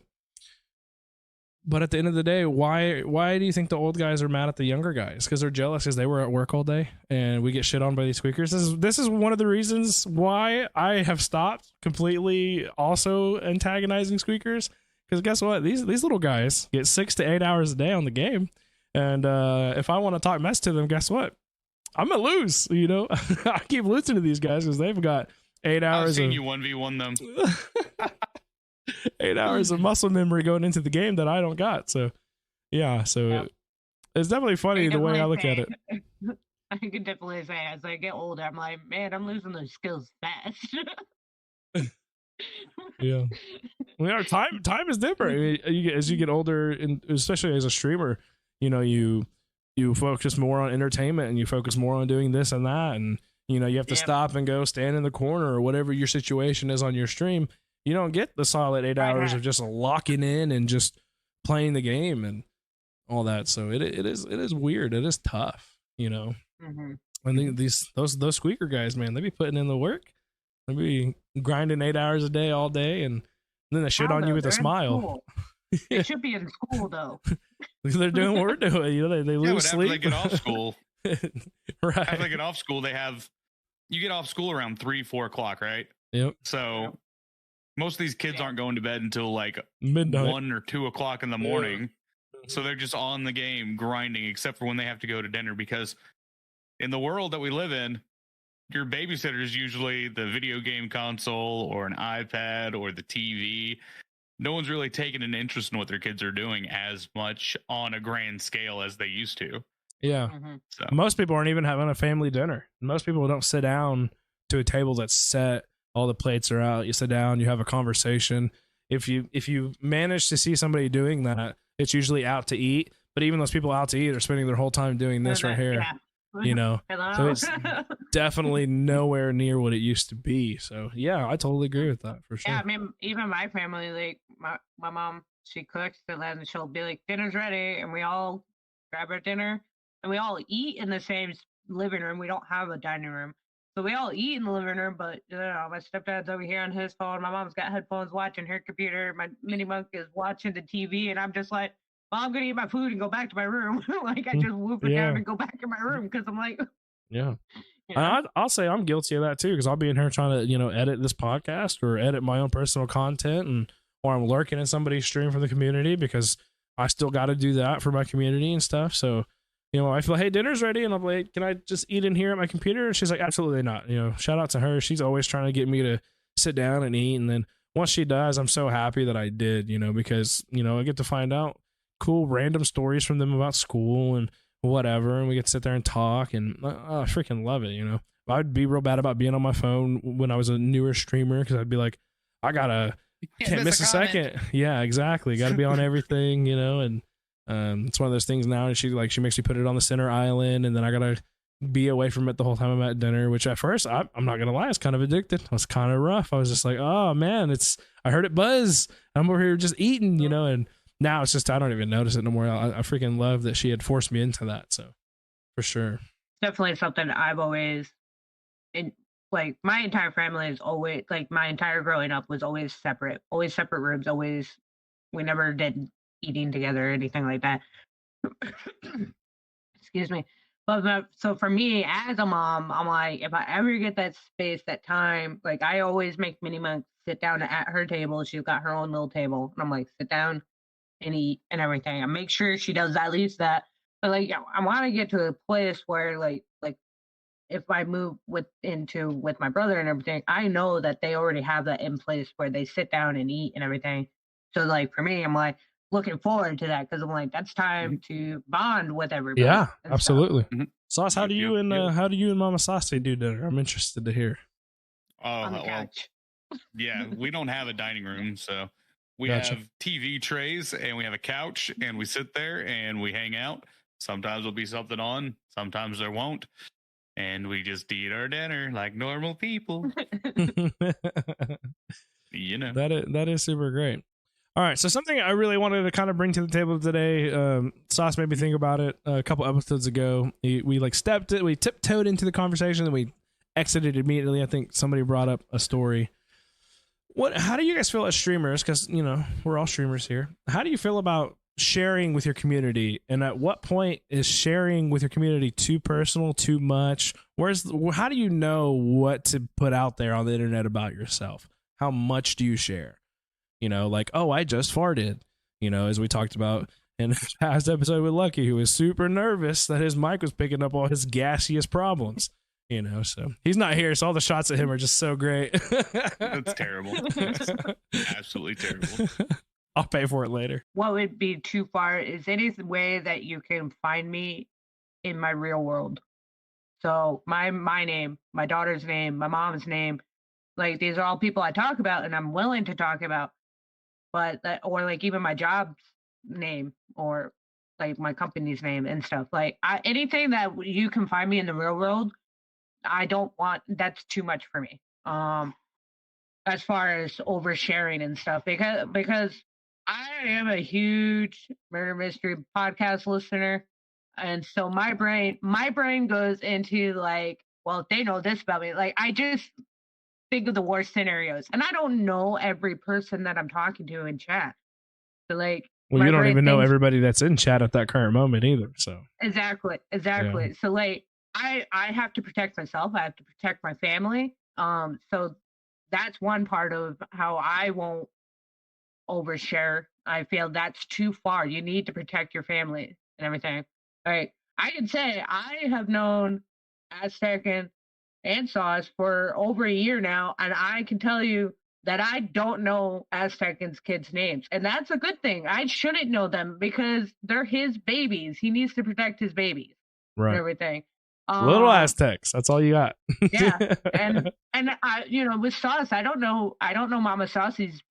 But at the end of the day, why do you think the old guys are mad at the younger guys? Because they're jealous because they were at work all day and we get shit on by these squeakers. This is one of the reasons why I have stopped completely also antagonizing squeakers. Because guess what? These little guys get 6 to 8 hours a day on the game. And if I want to talk mess to them, guess what? I'm going to lose, I keep losing to these guys because they've got 8 hours. I've seen you 1v1 them. 8 hours of muscle memory going into the game that I don't got. So it's definitely funny the way I look at it. I can definitely say, as I get older, I'm like, man, I'm losing those skills fast. Yeah. Well, time is different. As you get older, and especially as a streamer, you focus more on entertainment and you focus more on doing this and that, and you have to stop and go stand in the corner or whatever your situation is on your stream. You don't get the solid 8 hours of just locking in and just playing the game and all that. So it is weird. It is tough, Mm-hmm. I think those squeaker guys, man, they be putting in the work. They be grinding 8 hours a day all day, and then they shit on you with a smile. They should be in school though. They're doing what we're doing. They lose sleep. After they get off school, right? After they get off school, you get off school around 3-4 o'clock, right? Yep. So most of these kids aren't going to bed until like midnight, 1 or 2 o'clock in the morning. So they're just on the game grinding, except for when they have to go to dinner, because in the world that we live in, your babysitter is usually the video game console or an iPad or the TV. No one's really taking an interest in what their kids are doing as much on a grand scale as they used to. Yeah. So most people aren't even having a family dinner. Most people don't sit down to a table that's set. All the plates are out. You sit down, you have a conversation. If you manage to see somebody doing that, it's usually out to eat. But even those people out to eat are spending their whole time doing this right here. Yeah. You know, Hello? so it's definitely nowhere near what it used to be. So yeah, I totally agree with that for sure. Yeah, I mean, even my family, like my mom, she cooks and then she'll be like, dinner's ready, and we all grab our dinner and we all eat in the same living room. We don't have a dining room, so we all eat in the living room. But you know, my stepdad's over here on his phone. My mom's got headphones watching her computer. My mini monk is watching the TV, and I'm just like, well, I'm gonna eat my food and go back to my room. Like I just whoop it down and go back in my room because I'm like, yeah. You know? I'll say I'm guilty of that too, because I'll be in here trying to, you know, edit this podcast or edit my own personal content, and or I'm lurking in somebody's stream from the community because I still got to do that for my community and stuff. So, you know, I feel, hey, dinner's ready, and I'm like, can I just eat in here at my computer? And she's like, absolutely not. You know, shout out to her. She's always trying to get me to sit down and eat, and then once she does, I'm so happy that I did, you know, because, you know, I get to find out cool random stories from them about school and whatever, and we get to sit there and talk, and I freaking love it. You know, I'd be real bad about being on my phone when I was a newer streamer, because I'd be like, I can't miss a second. Yeah, exactly, gotta be on everything, you know. And it's one of those things now, and she makes me put it on the center island, and then I gotta be away from it the whole time I'm at dinner, which at first I'm not gonna lie, it's kind of addicted. It was kind of rough. I was just like, oh man, I heard it buzz, I'm over here just eating, you know. And now it's just, I don't even notice it no more. I freaking love that she had forced me into that. So for sure. Definitely something I've always, like my entire family is always, like my entire growing up was always separate rooms. We never did eating together or anything like that. Excuse me. But so for me as a mom, I'm like, if I ever get that space, that time, like I always make Minnie Monk sit down at her table. She's got her own little table. And I'm like, sit down and eat and everything. I make sure she does at least that. But like, I want to get to a place where like if I move with my brother and everything, I know that they already have that in place where they sit down and eat and everything. So like for me, I'm like looking forward to that, because I'm like, that's time to bond with everybody. Yeah, absolutely. Mm-hmm. Sauce, how do you and Mama Sauce do dinner? I'm interested to hear. On the couch. Yeah, we don't have a dining room, so we Gotcha. have TV trays and we have a couch, and we sit there and we hang out. Sometimes there'll be something on, sometimes there won't. And we just eat our dinner like normal people. You know. That is super great. All right, so something I really wanted to kind of bring to the table today, Sauce made me think about it a couple episodes ago. We tiptoed into the conversation, and we exited immediately. I think somebody brought up a story. How do you guys feel as streamers? Because, you know, we're all streamers here. How do you feel about sharing with your community, and at what point is sharing with your community too personal, too much? How do you know what to put out there on the internet about yourself? How much do you share? You know, like, oh, I just farted, you know, as we talked about in the past episode with Lucky, who was super nervous that his mic was picking up all his gaseous problems, you know. So he's not here, so all the shots at him are just so great. That's terrible. That's absolutely terrible. I'll pay for it later. What would be too far is any way that you can find me in my real world. So my name, my daughter's name, my mom's name, like these are all people I talk about and I'm willing to talk about. But or like even my job's name or like my company's name and stuff. Like anything that you can find me in the real world, I don't want. That's too much for me. As far as oversharing and stuff, because I am a huge murder mystery podcast listener, and so my brain goes into like, well, if they know this about me, like I just think of the worst scenarios, and I don't know every person that I'm talking to in chat. So like, well, you don't even know everybody that's in chat at that current moment either. So exactly. Yeah. So like, I have to protect myself. I have to protect my family. So that's one part of how I won't overshare. I feel that's too far. You need to protect your family and everything. Like I can say I have known Aztec and Sauce for over a year now, and I can tell you that I don't know Aztecan's kids' names, and that's a good thing. I shouldn't know them because they're his babies. He needs to protect his babies and everything. Little Aztecs. That's all you got. Yeah, and I, with Sauce, I don't know Mama Saucy's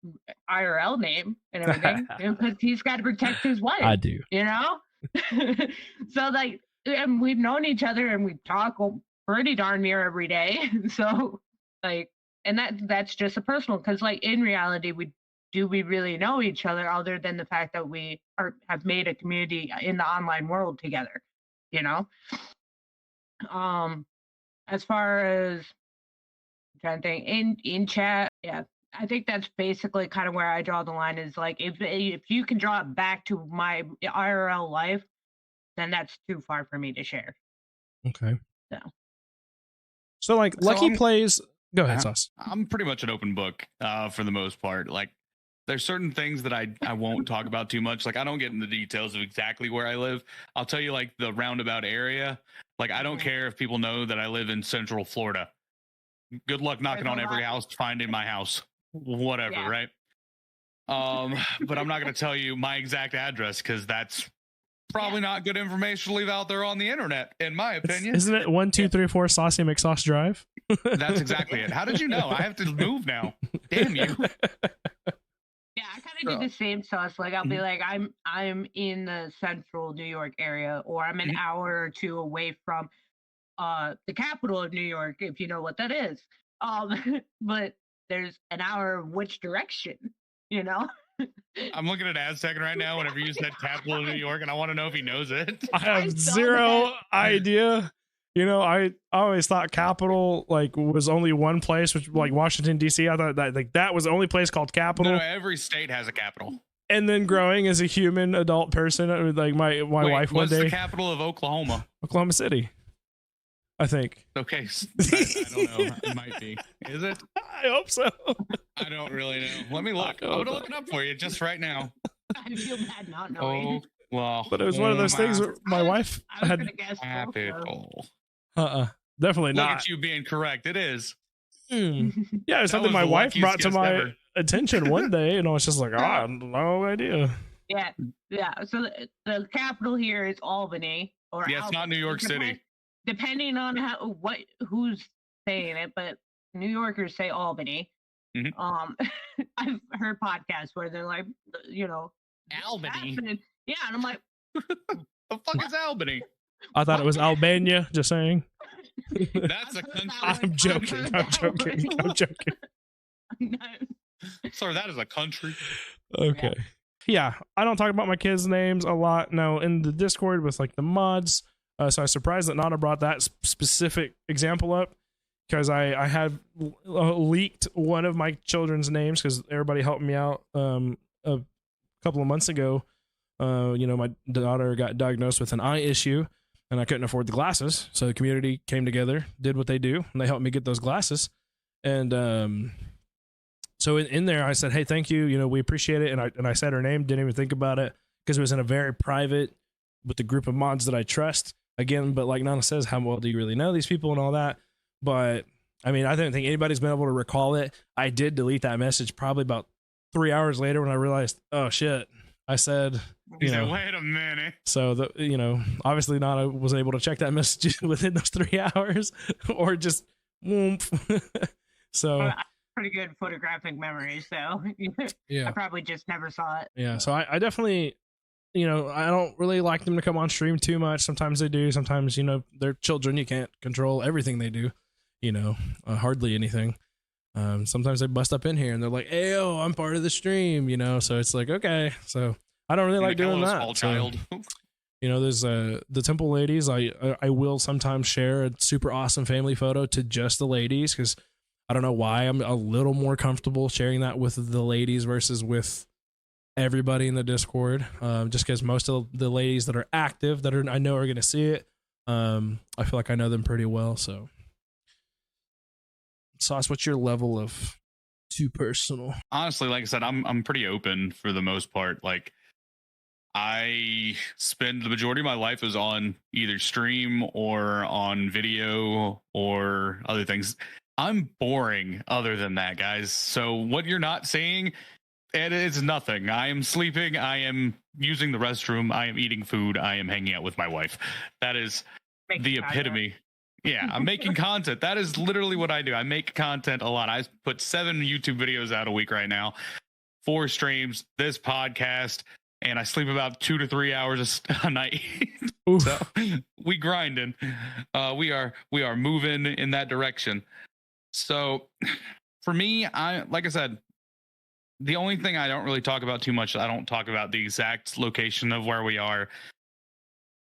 IRL name and everything because he's got to protect his wife. I do. So like, and we've known each other and we talk pretty darn near every day. So like, and that's just a personal, because like in reality, we really know each other other than the fact that we have made a community in the online world together, as far as I'm trying to think in chat, yeah, I think that's basically kind of where I draw the line, is like if you can draw it back to my IRL life, then that's too far for me to share. Okay. So like Lucky plays. Go ahead, Sauce. I'm pretty much an open book for the most part. Like there's certain things that I won't talk about too much. Like I don't get into the details of exactly where I live. I'll tell you like the roundabout area. Like I don't care if people know that I live in Central Florida. Good luck knocking on every house, finding my house, whatever, right? But I'm not going to tell you my exact address because that's probably not good information to leave out there on the internet, in my opinion. Isn't it 1234 Saucy McSauce Drive? That's exactly it. How did you know? I have to move now. Damn you. Yeah, I kind of do the same, Sauce. Like I'll be like, I'm in the central New York area, or I'm an hour or two away from the capital of New York, if you know what that is. But there's an hour which direction, I'm looking at Aztec right now whenever you said capital of New York, and I want to know if he knows it. I have zero idea. I always thought capital like was only one place, which like Washington D.C. I thought that like that was the only place called capital. No, every state has a capital. And then growing as a human adult person, like my wife one day. What's the capital of Oklahoma? Oklahoma City, I think. Okay, I don't know. It might be. Is it? I hope so. I don't really know. Let me look. I'm gonna look it up for you just right now. I feel bad not knowing. Oh, well, but it was one of those things where my wife had capital. Definitely not. Look at you being correct. It is. Yeah, it's something my wife brought to my attention one day, and I was just like, I have no idea. Yeah. So the capital here is Albany, it's not New York City. Depending on who's saying it, but New Yorkers say Albany. I've heard podcasts where they're like, Albany. Yeah, and I'm like, the fuck is Albany? I thought it was Albania. Just saying. That's a country. I'm joking. No. Sorry, that is a country. Okay. Yeah, I don't talk about my kids' names a lot now in the Discord with like the mods. So I was surprised that Nana brought that specific example up, because I had leaked one of my children's names because everybody helped me out a couple of months ago. My daughter got diagnosed with an eye issue, and I couldn't afford the glasses. So the community came together, did what they do, and they helped me get those glasses. And so in there, I said, hey, thank you. We appreciate it. And I said her name, didn't even think about it because it was in a very private with the group of mods that I trust. Again, but like Nana says, how well do you really know these people and all that? But I mean, I don't think anybody's been able to recall it. I did delete that message probably about 3 hours later when I realized, oh shit, I said, wait a minute. So obviously Nana was able to check that message within those 3 hours, or just so pretty good photographic memory. So I probably just never saw it. Yeah. So I definitely, I don't really like them to come on stream too much. Sometimes they do. Sometimes, they're children. You can't control everything they do, hardly anything. Sometimes they bust up in here and they're like, hey, I'm part of the stream, so it's like, okay. So I don't really like doing that. Small child. There's the Temple ladies. I will sometimes share a super awesome family photo to just the ladies, because I don't know why I'm a little more comfortable sharing that with the ladies versus with everybody in the Discord. Just because most of the ladies that are active I know are going to see it. I feel like I know them pretty well. So, Sauce, what's your level of too personal. Honestly, like I said, I'm pretty open for the most part. Like, I spend the majority of my life is on either stream or on video or other things. I'm boring other than that, guys. So what you're not seeing, it is nothing. I am sleeping. I am using the restroom. I am eating food. I am hanging out with my wife. That is the epitome. Yeah, I'm making content. That is literally what I do. I make content a lot. I put 7 YouTube videos out a week right now, 4 streams, this podcast, and I sleep about 2 to 3 hours a night. So we grinding. We are moving in that direction. So for me, like I said, the only thing I don't really talk about too much, I don't talk about the exact location of where we are.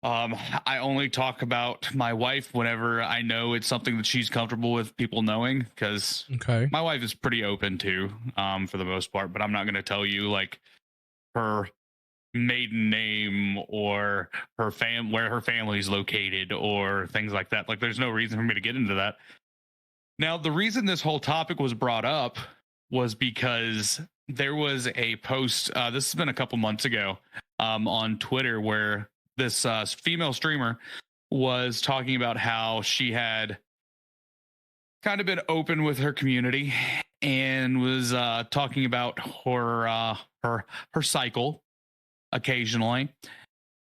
I only talk about my wife whenever I know it's something that she's comfortable with people knowing, because my wife is pretty open too, for the most part, but I'm not going to tell you like her maiden name or her where her family's located or things like that. Like, there's no reason for me to get into that. Now, the reason this whole topic was brought up was because there was a post, this has been a couple months ago, on Twitter, where this female streamer was talking about how she had kind of been open with her community and was talking about her cycle occasionally,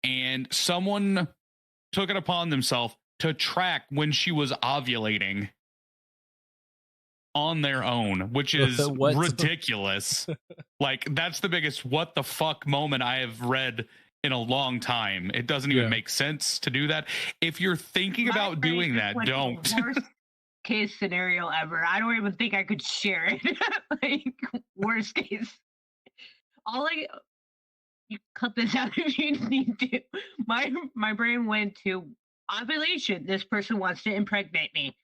and someone took it upon themselves to track when she was ovulating on their own, which is ridiculous. Like, that's the biggest what the fuck moment I have read in a long time. It doesn't even make sense to do that. If you're thinking about doing that, don't. Worst case scenario ever. I don't even think I could share it. Like, worst case. You cut this out if you need to. My brain went to ovulation. This person wants to impregnate me.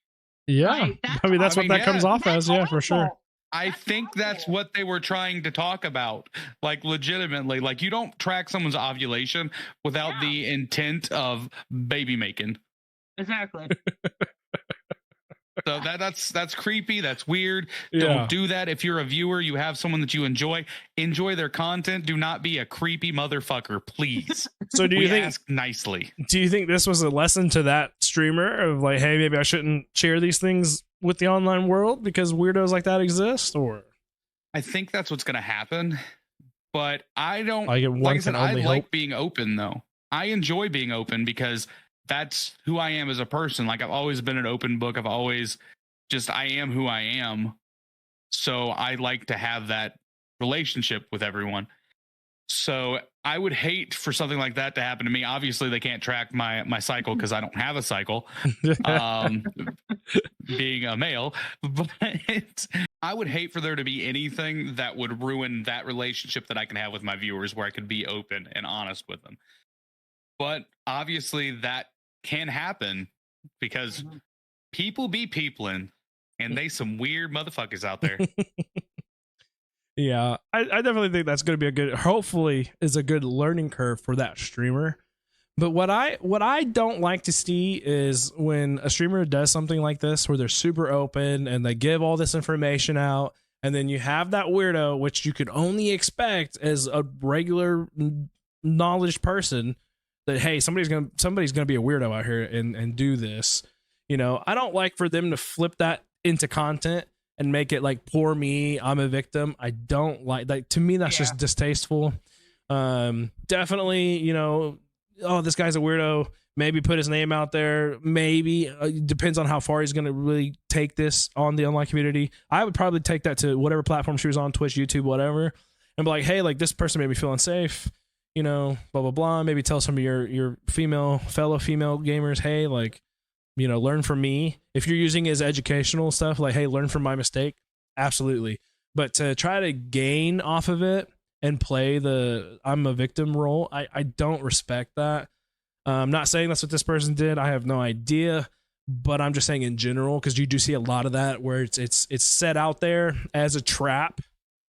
Yeah, like, that's what that comes off as. Yeah, for sure. I think that's what they were trying to talk about. Like, legitimately, like, you don't track someone's ovulation without the intent of baby making. Exactly. So that's creepy. That's weird. Don't do that. If you're a viewer, you have someone that you enjoy their content. Do not be a creepy motherfucker, please. So do you think, ask nicely? Do you think this was a lesson to that streamer of like, hey, maybe I shouldn't share these things with the online world because weirdos like that exist? Or I think that's what's going to happen. But I don't. Like I said, I like being open though. I enjoy being open because that's who I am as a person. Like, I've always been an open book. I've always I am who I am. So I like to have that relationship with everyone. So I would hate for something like that to happen to me. Obviously, they can't track my cycle because I don't have a cycle, being a male. But I would hate for there to be anything that would ruin that relationship that I can have with my viewers, where I could be open and honest with them. But obviously that can happen because people be peopling, and they some weird motherfuckers out there. Yeah, I definitely think that's going to be hopefully is a good learning curve for that streamer. But what I don't like to see is when a streamer does something like this, where they're super open and they give all this information out, and then you have that weirdo, which you could only expect as a regular knowledge person, that hey, somebody's gonna be a weirdo out here and do this. You know, I don't like for them to flip that into content and make it like, poor me, I'm a victim. I don't like that. To me, that's just distasteful. Definitely, you know, oh, this guy's a weirdo. Maybe put his name out there. Maybe depends on how far he's going to really take this on the online community. I would probably take that to whatever platform she was on, Twitch, YouTube, whatever, and be like, hey, like, this person made me feel unsafe. You know, blah, blah, blah. Maybe tell some of your fellow female gamers, hey, like, you know, learn from me. If you're using it as educational stuff, like, hey, learn from my mistake. Absolutely. But to try to gain off of it and play the I'm a victim role, I don't respect that. I'm not saying that's what this person did. I have no idea. But I'm just saying in general, because you do see a lot of that where it's set out there as a trap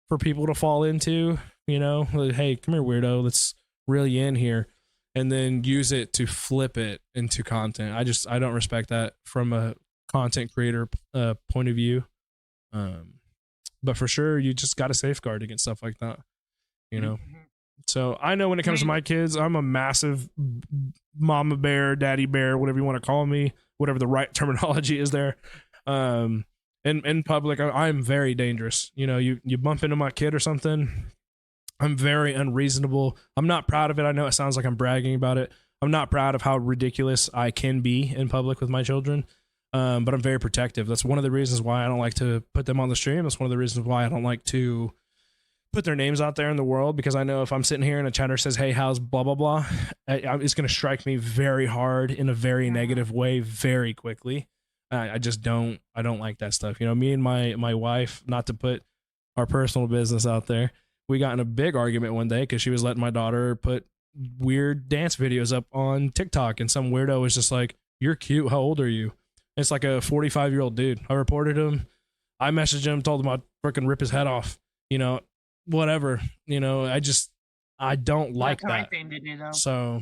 for people to fall into. You know, like, hey, come here, weirdo. Let's reel you in here, and then use it to flip it into content. I don't respect that from a content creator point of view. but for sure, you just got to safeguard against stuff like that, you know? So I know when it comes to my kids, I'm a massive mama bear, daddy bear, whatever you want to call me, whatever the right terminology is there. In public, I'm very dangerous. You know, you bump into my kid or something, I'm very unreasonable. I'm not proud of it. I know it sounds like I'm bragging about it. I'm not proud of how ridiculous I can be in public with my children. But I'm very protective. That's one of the reasons why I don't like to put them on the stream. That's one of the reasons why I don't like to put their names out there in the world, because I know if I'm sitting here and a chatter says, hey, how's blah, blah, blah, it's going to strike me very hard in a very negative way very quickly. I don't like that stuff. You know, me and my wife, not to put our personal business out there, we got in a big argument one day because she was letting my daughter put weird dance videos up on TikTok, and some weirdo was just like, you're cute, how old are you? It's like a 45-year-old dude. I reported him. I messaged him, told him I'd freaking rip his head off. You know, whatever. You know, I don't like that. Right thing to do, though. So,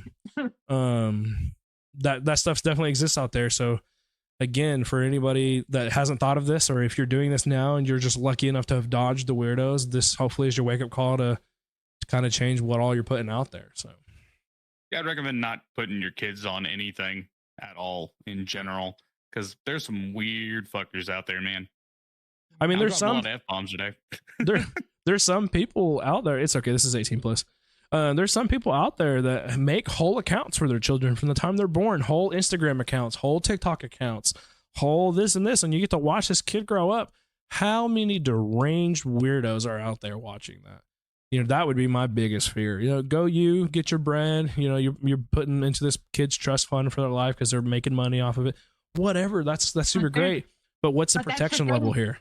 that stuff definitely exists out there. So, again, for anybody that hasn't thought of this, or if you're doing this now and you're just lucky enough to have dodged the weirdos, this hopefully is your wake up call to kind of change what all you're putting out there. So, yeah, I'd recommend not putting your kids on anything at all in general, because there's some weird fuckers out there, man. I mean, there's some F-bombs today. there's some people out there. It's okay. This is 18 plus. There's some people out there that make whole accounts for their children from the time they're born, whole Instagram accounts, whole TikTok accounts, whole this and this, and you get to watch this kid grow up. How many deranged weirdos are out there watching that? You know, that would be my biggest fear. You know, get your bread. You know, you're putting into this kid's trust fund for their life because they're making money off of it. Whatever, that's super great. But what's the protection level here?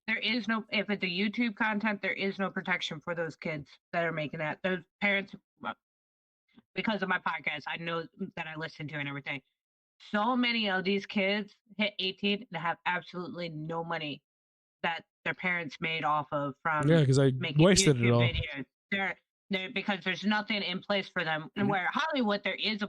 There is no, if it's a YouTube content, there is no protection for those kids that are making that. Those parents, because of my podcast, I know that I listen to and everything. So many of these kids hit 18 and have absolutely no money that their parents made off of from because I wasted YouTube it all. Videos. They're because there's nothing in place for them. And where Hollywood, there is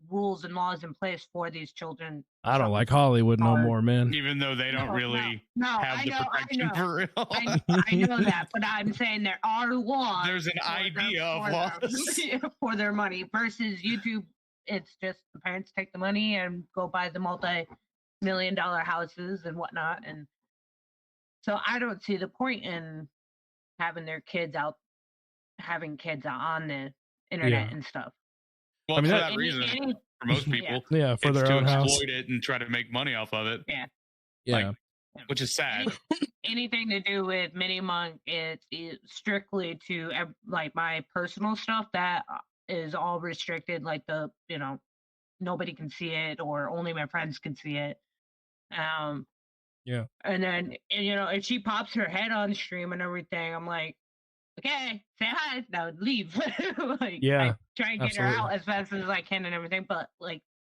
rules and laws in place for these children. I don't like Hollywood no more, man. Even though they don't have the protection for real. I know that, but I'm saying there are laws. There's an idea of laws for their money versus YouTube. It's just the parents take the money and go buy the multi-million-dollar houses and whatnot. And so I don't see the point in having kids out on the internet and stuff. Well, I mean, for that reason, for most people, for their own house, exploit it and try to make money off of it. Yeah, which is sad. Anything to do with NaNaMonkey, it's strictly to like my personal stuff that is all restricted. Like nobody can see it, or only my friends can see it. And then if she pops her head on stream and everything, I'm like, okay, say hi, now leave. I try and get her out as fast as I can and everything, but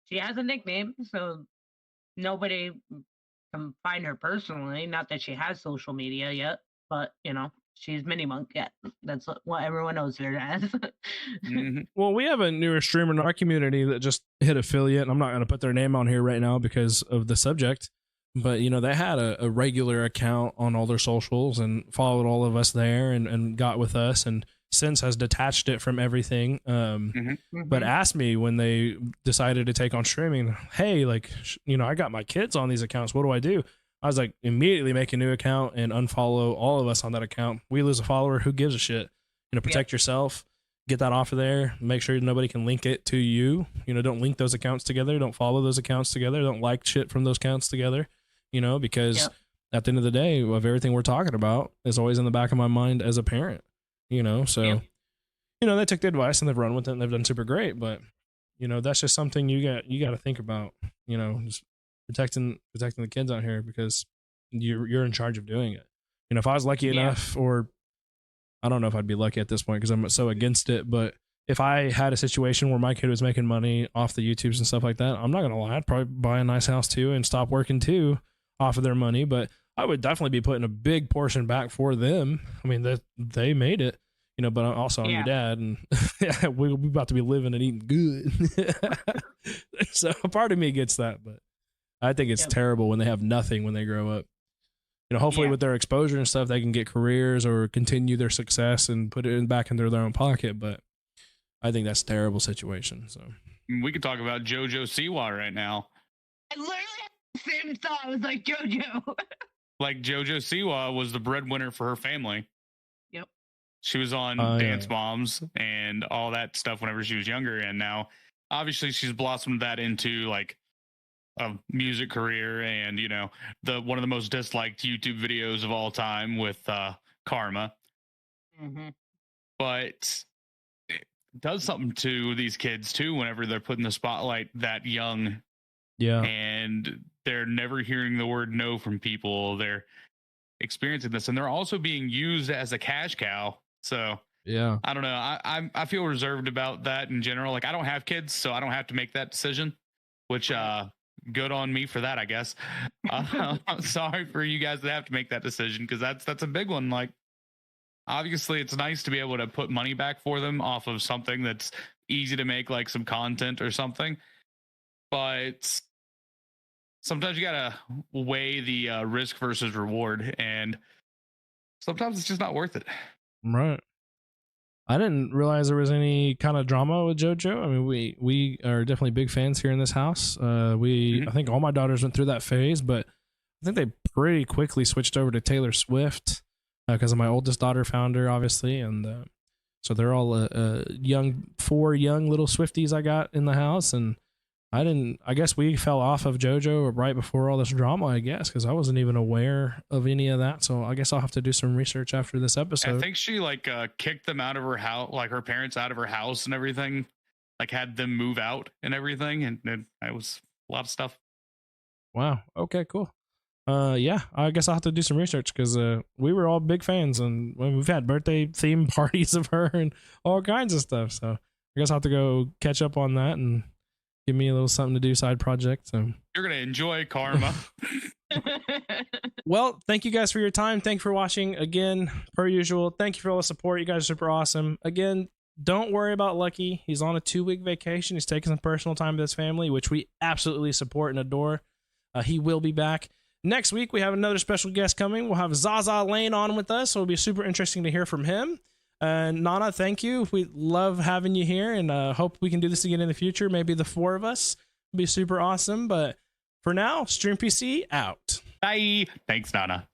she has a nickname, so nobody can find her personally. Not that she has social media yet, but she's NaNaMonkey. Yeah, that's what everyone knows her as. Well, we have a newer streamer in our community that just hit affiliate, and I'm not going to put their name on here right now because of the subject. But, they had a regular account on all their socials and followed all of us there and got with us, and since has detached it from everything. But asked me when they decided to take on streaming, hey, I got my kids on these accounts. What do I do? I was like, immediately make a new account and unfollow all of us on that account. We lose a follower. Who gives a shit? Protect yourself. Get that off of there. Make sure nobody can link it to you. Don't link those accounts together. Don't follow those accounts together. Don't like shit from those accounts together. Because at the end of the day, of everything we're talking about is always in the back of my mind as a parent, so, they took the advice and they've run with it and they've done super great, but, that's just something you got to think about, just protecting the kids out here, because you're in charge of doing it. If I was lucky enough, or I don't know if I'd be lucky at this point because I'm so against it, but if I had a situation where my kid was making money off the YouTubes and stuff like that, I'm not going to lie, I'd probably buy a nice house too and stop working too off of their money, but I would definitely be putting a big portion back for them. I mean, they made it, but also I'm your dad, and we're about to be living and eating good. So a part of me gets that, but I think it's terrible when they have nothing when they grow up. hopefully with their exposure and stuff, they can get careers or continue their success and put it back into their own pocket. But I think that's a terrible situation. So we could talk about JoJo Siwa right now. I literally had the same thought. I was like, JoJo. Like JoJo Siwa was the breadwinner for her family. Yep. She was on Dance Moms and all that stuff whenever she was younger. And now obviously she's blossomed that into like a music career and, one of the most disliked YouTube videos of all time with Karma. Mm-hmm. But it does something to these kids too whenever they're put in the spotlight that young. Yeah. And they're never hearing the word no from people. They're experiencing this, and they're also being used as a cash cow. So yeah, I don't know. I feel reserved about that in general. Like I don't have kids, so I don't have to make that decision, which good on me for that, I guess. I'm sorry for you guys that have to make that decision, because that's a big one. Like obviously it's nice to be able to put money back for them off of something that's easy to make, like some content or something. But sometimes you gotta weigh the risk versus reward, and sometimes it's just not worth it. Right. I didn't realize there was any kind of drama with JoJo. I mean, we are definitely big fans here in this house. I think all my daughters went through that phase, but I think they pretty quickly switched over to Taylor Swift because of my oldest daughter found her, obviously, and so they're all four young little Swifties I got in the house, and I guess we fell off of JoJo right before all this drama, I guess, because I wasn't even aware of any of that. So I guess I'll have to do some research after this episode. I think she kicked them out of her house, like her parents out of her house and everything, like had them move out and everything. And it was a lot of stuff. Wow. Okay, cool. Yeah, I guess I'll have to do some research because we were all big fans and we've had birthday theme parties of her and all kinds of stuff. So I guess I'll have to go catch up on that and give me a little something to do, side project. So you're gonna enjoy Karma. Well, thank you guys for your time. Thank you for watching again, per usual. Thank you for all the support. You guys are super awesome. Again, don't worry about Lucky. He's on a 2-week vacation. He's taking some personal time with his family, which we absolutely support and adore. He will be back next week. We have another special guest coming. We'll have Zaza Lane on with us, so it'll be super interesting to hear from him. Nana, thank you. We love having you here, and hope we can do this again in the future. Maybe the 4 of us would be super awesome. But for now, Stream PC out. Bye. Thanks, Nana.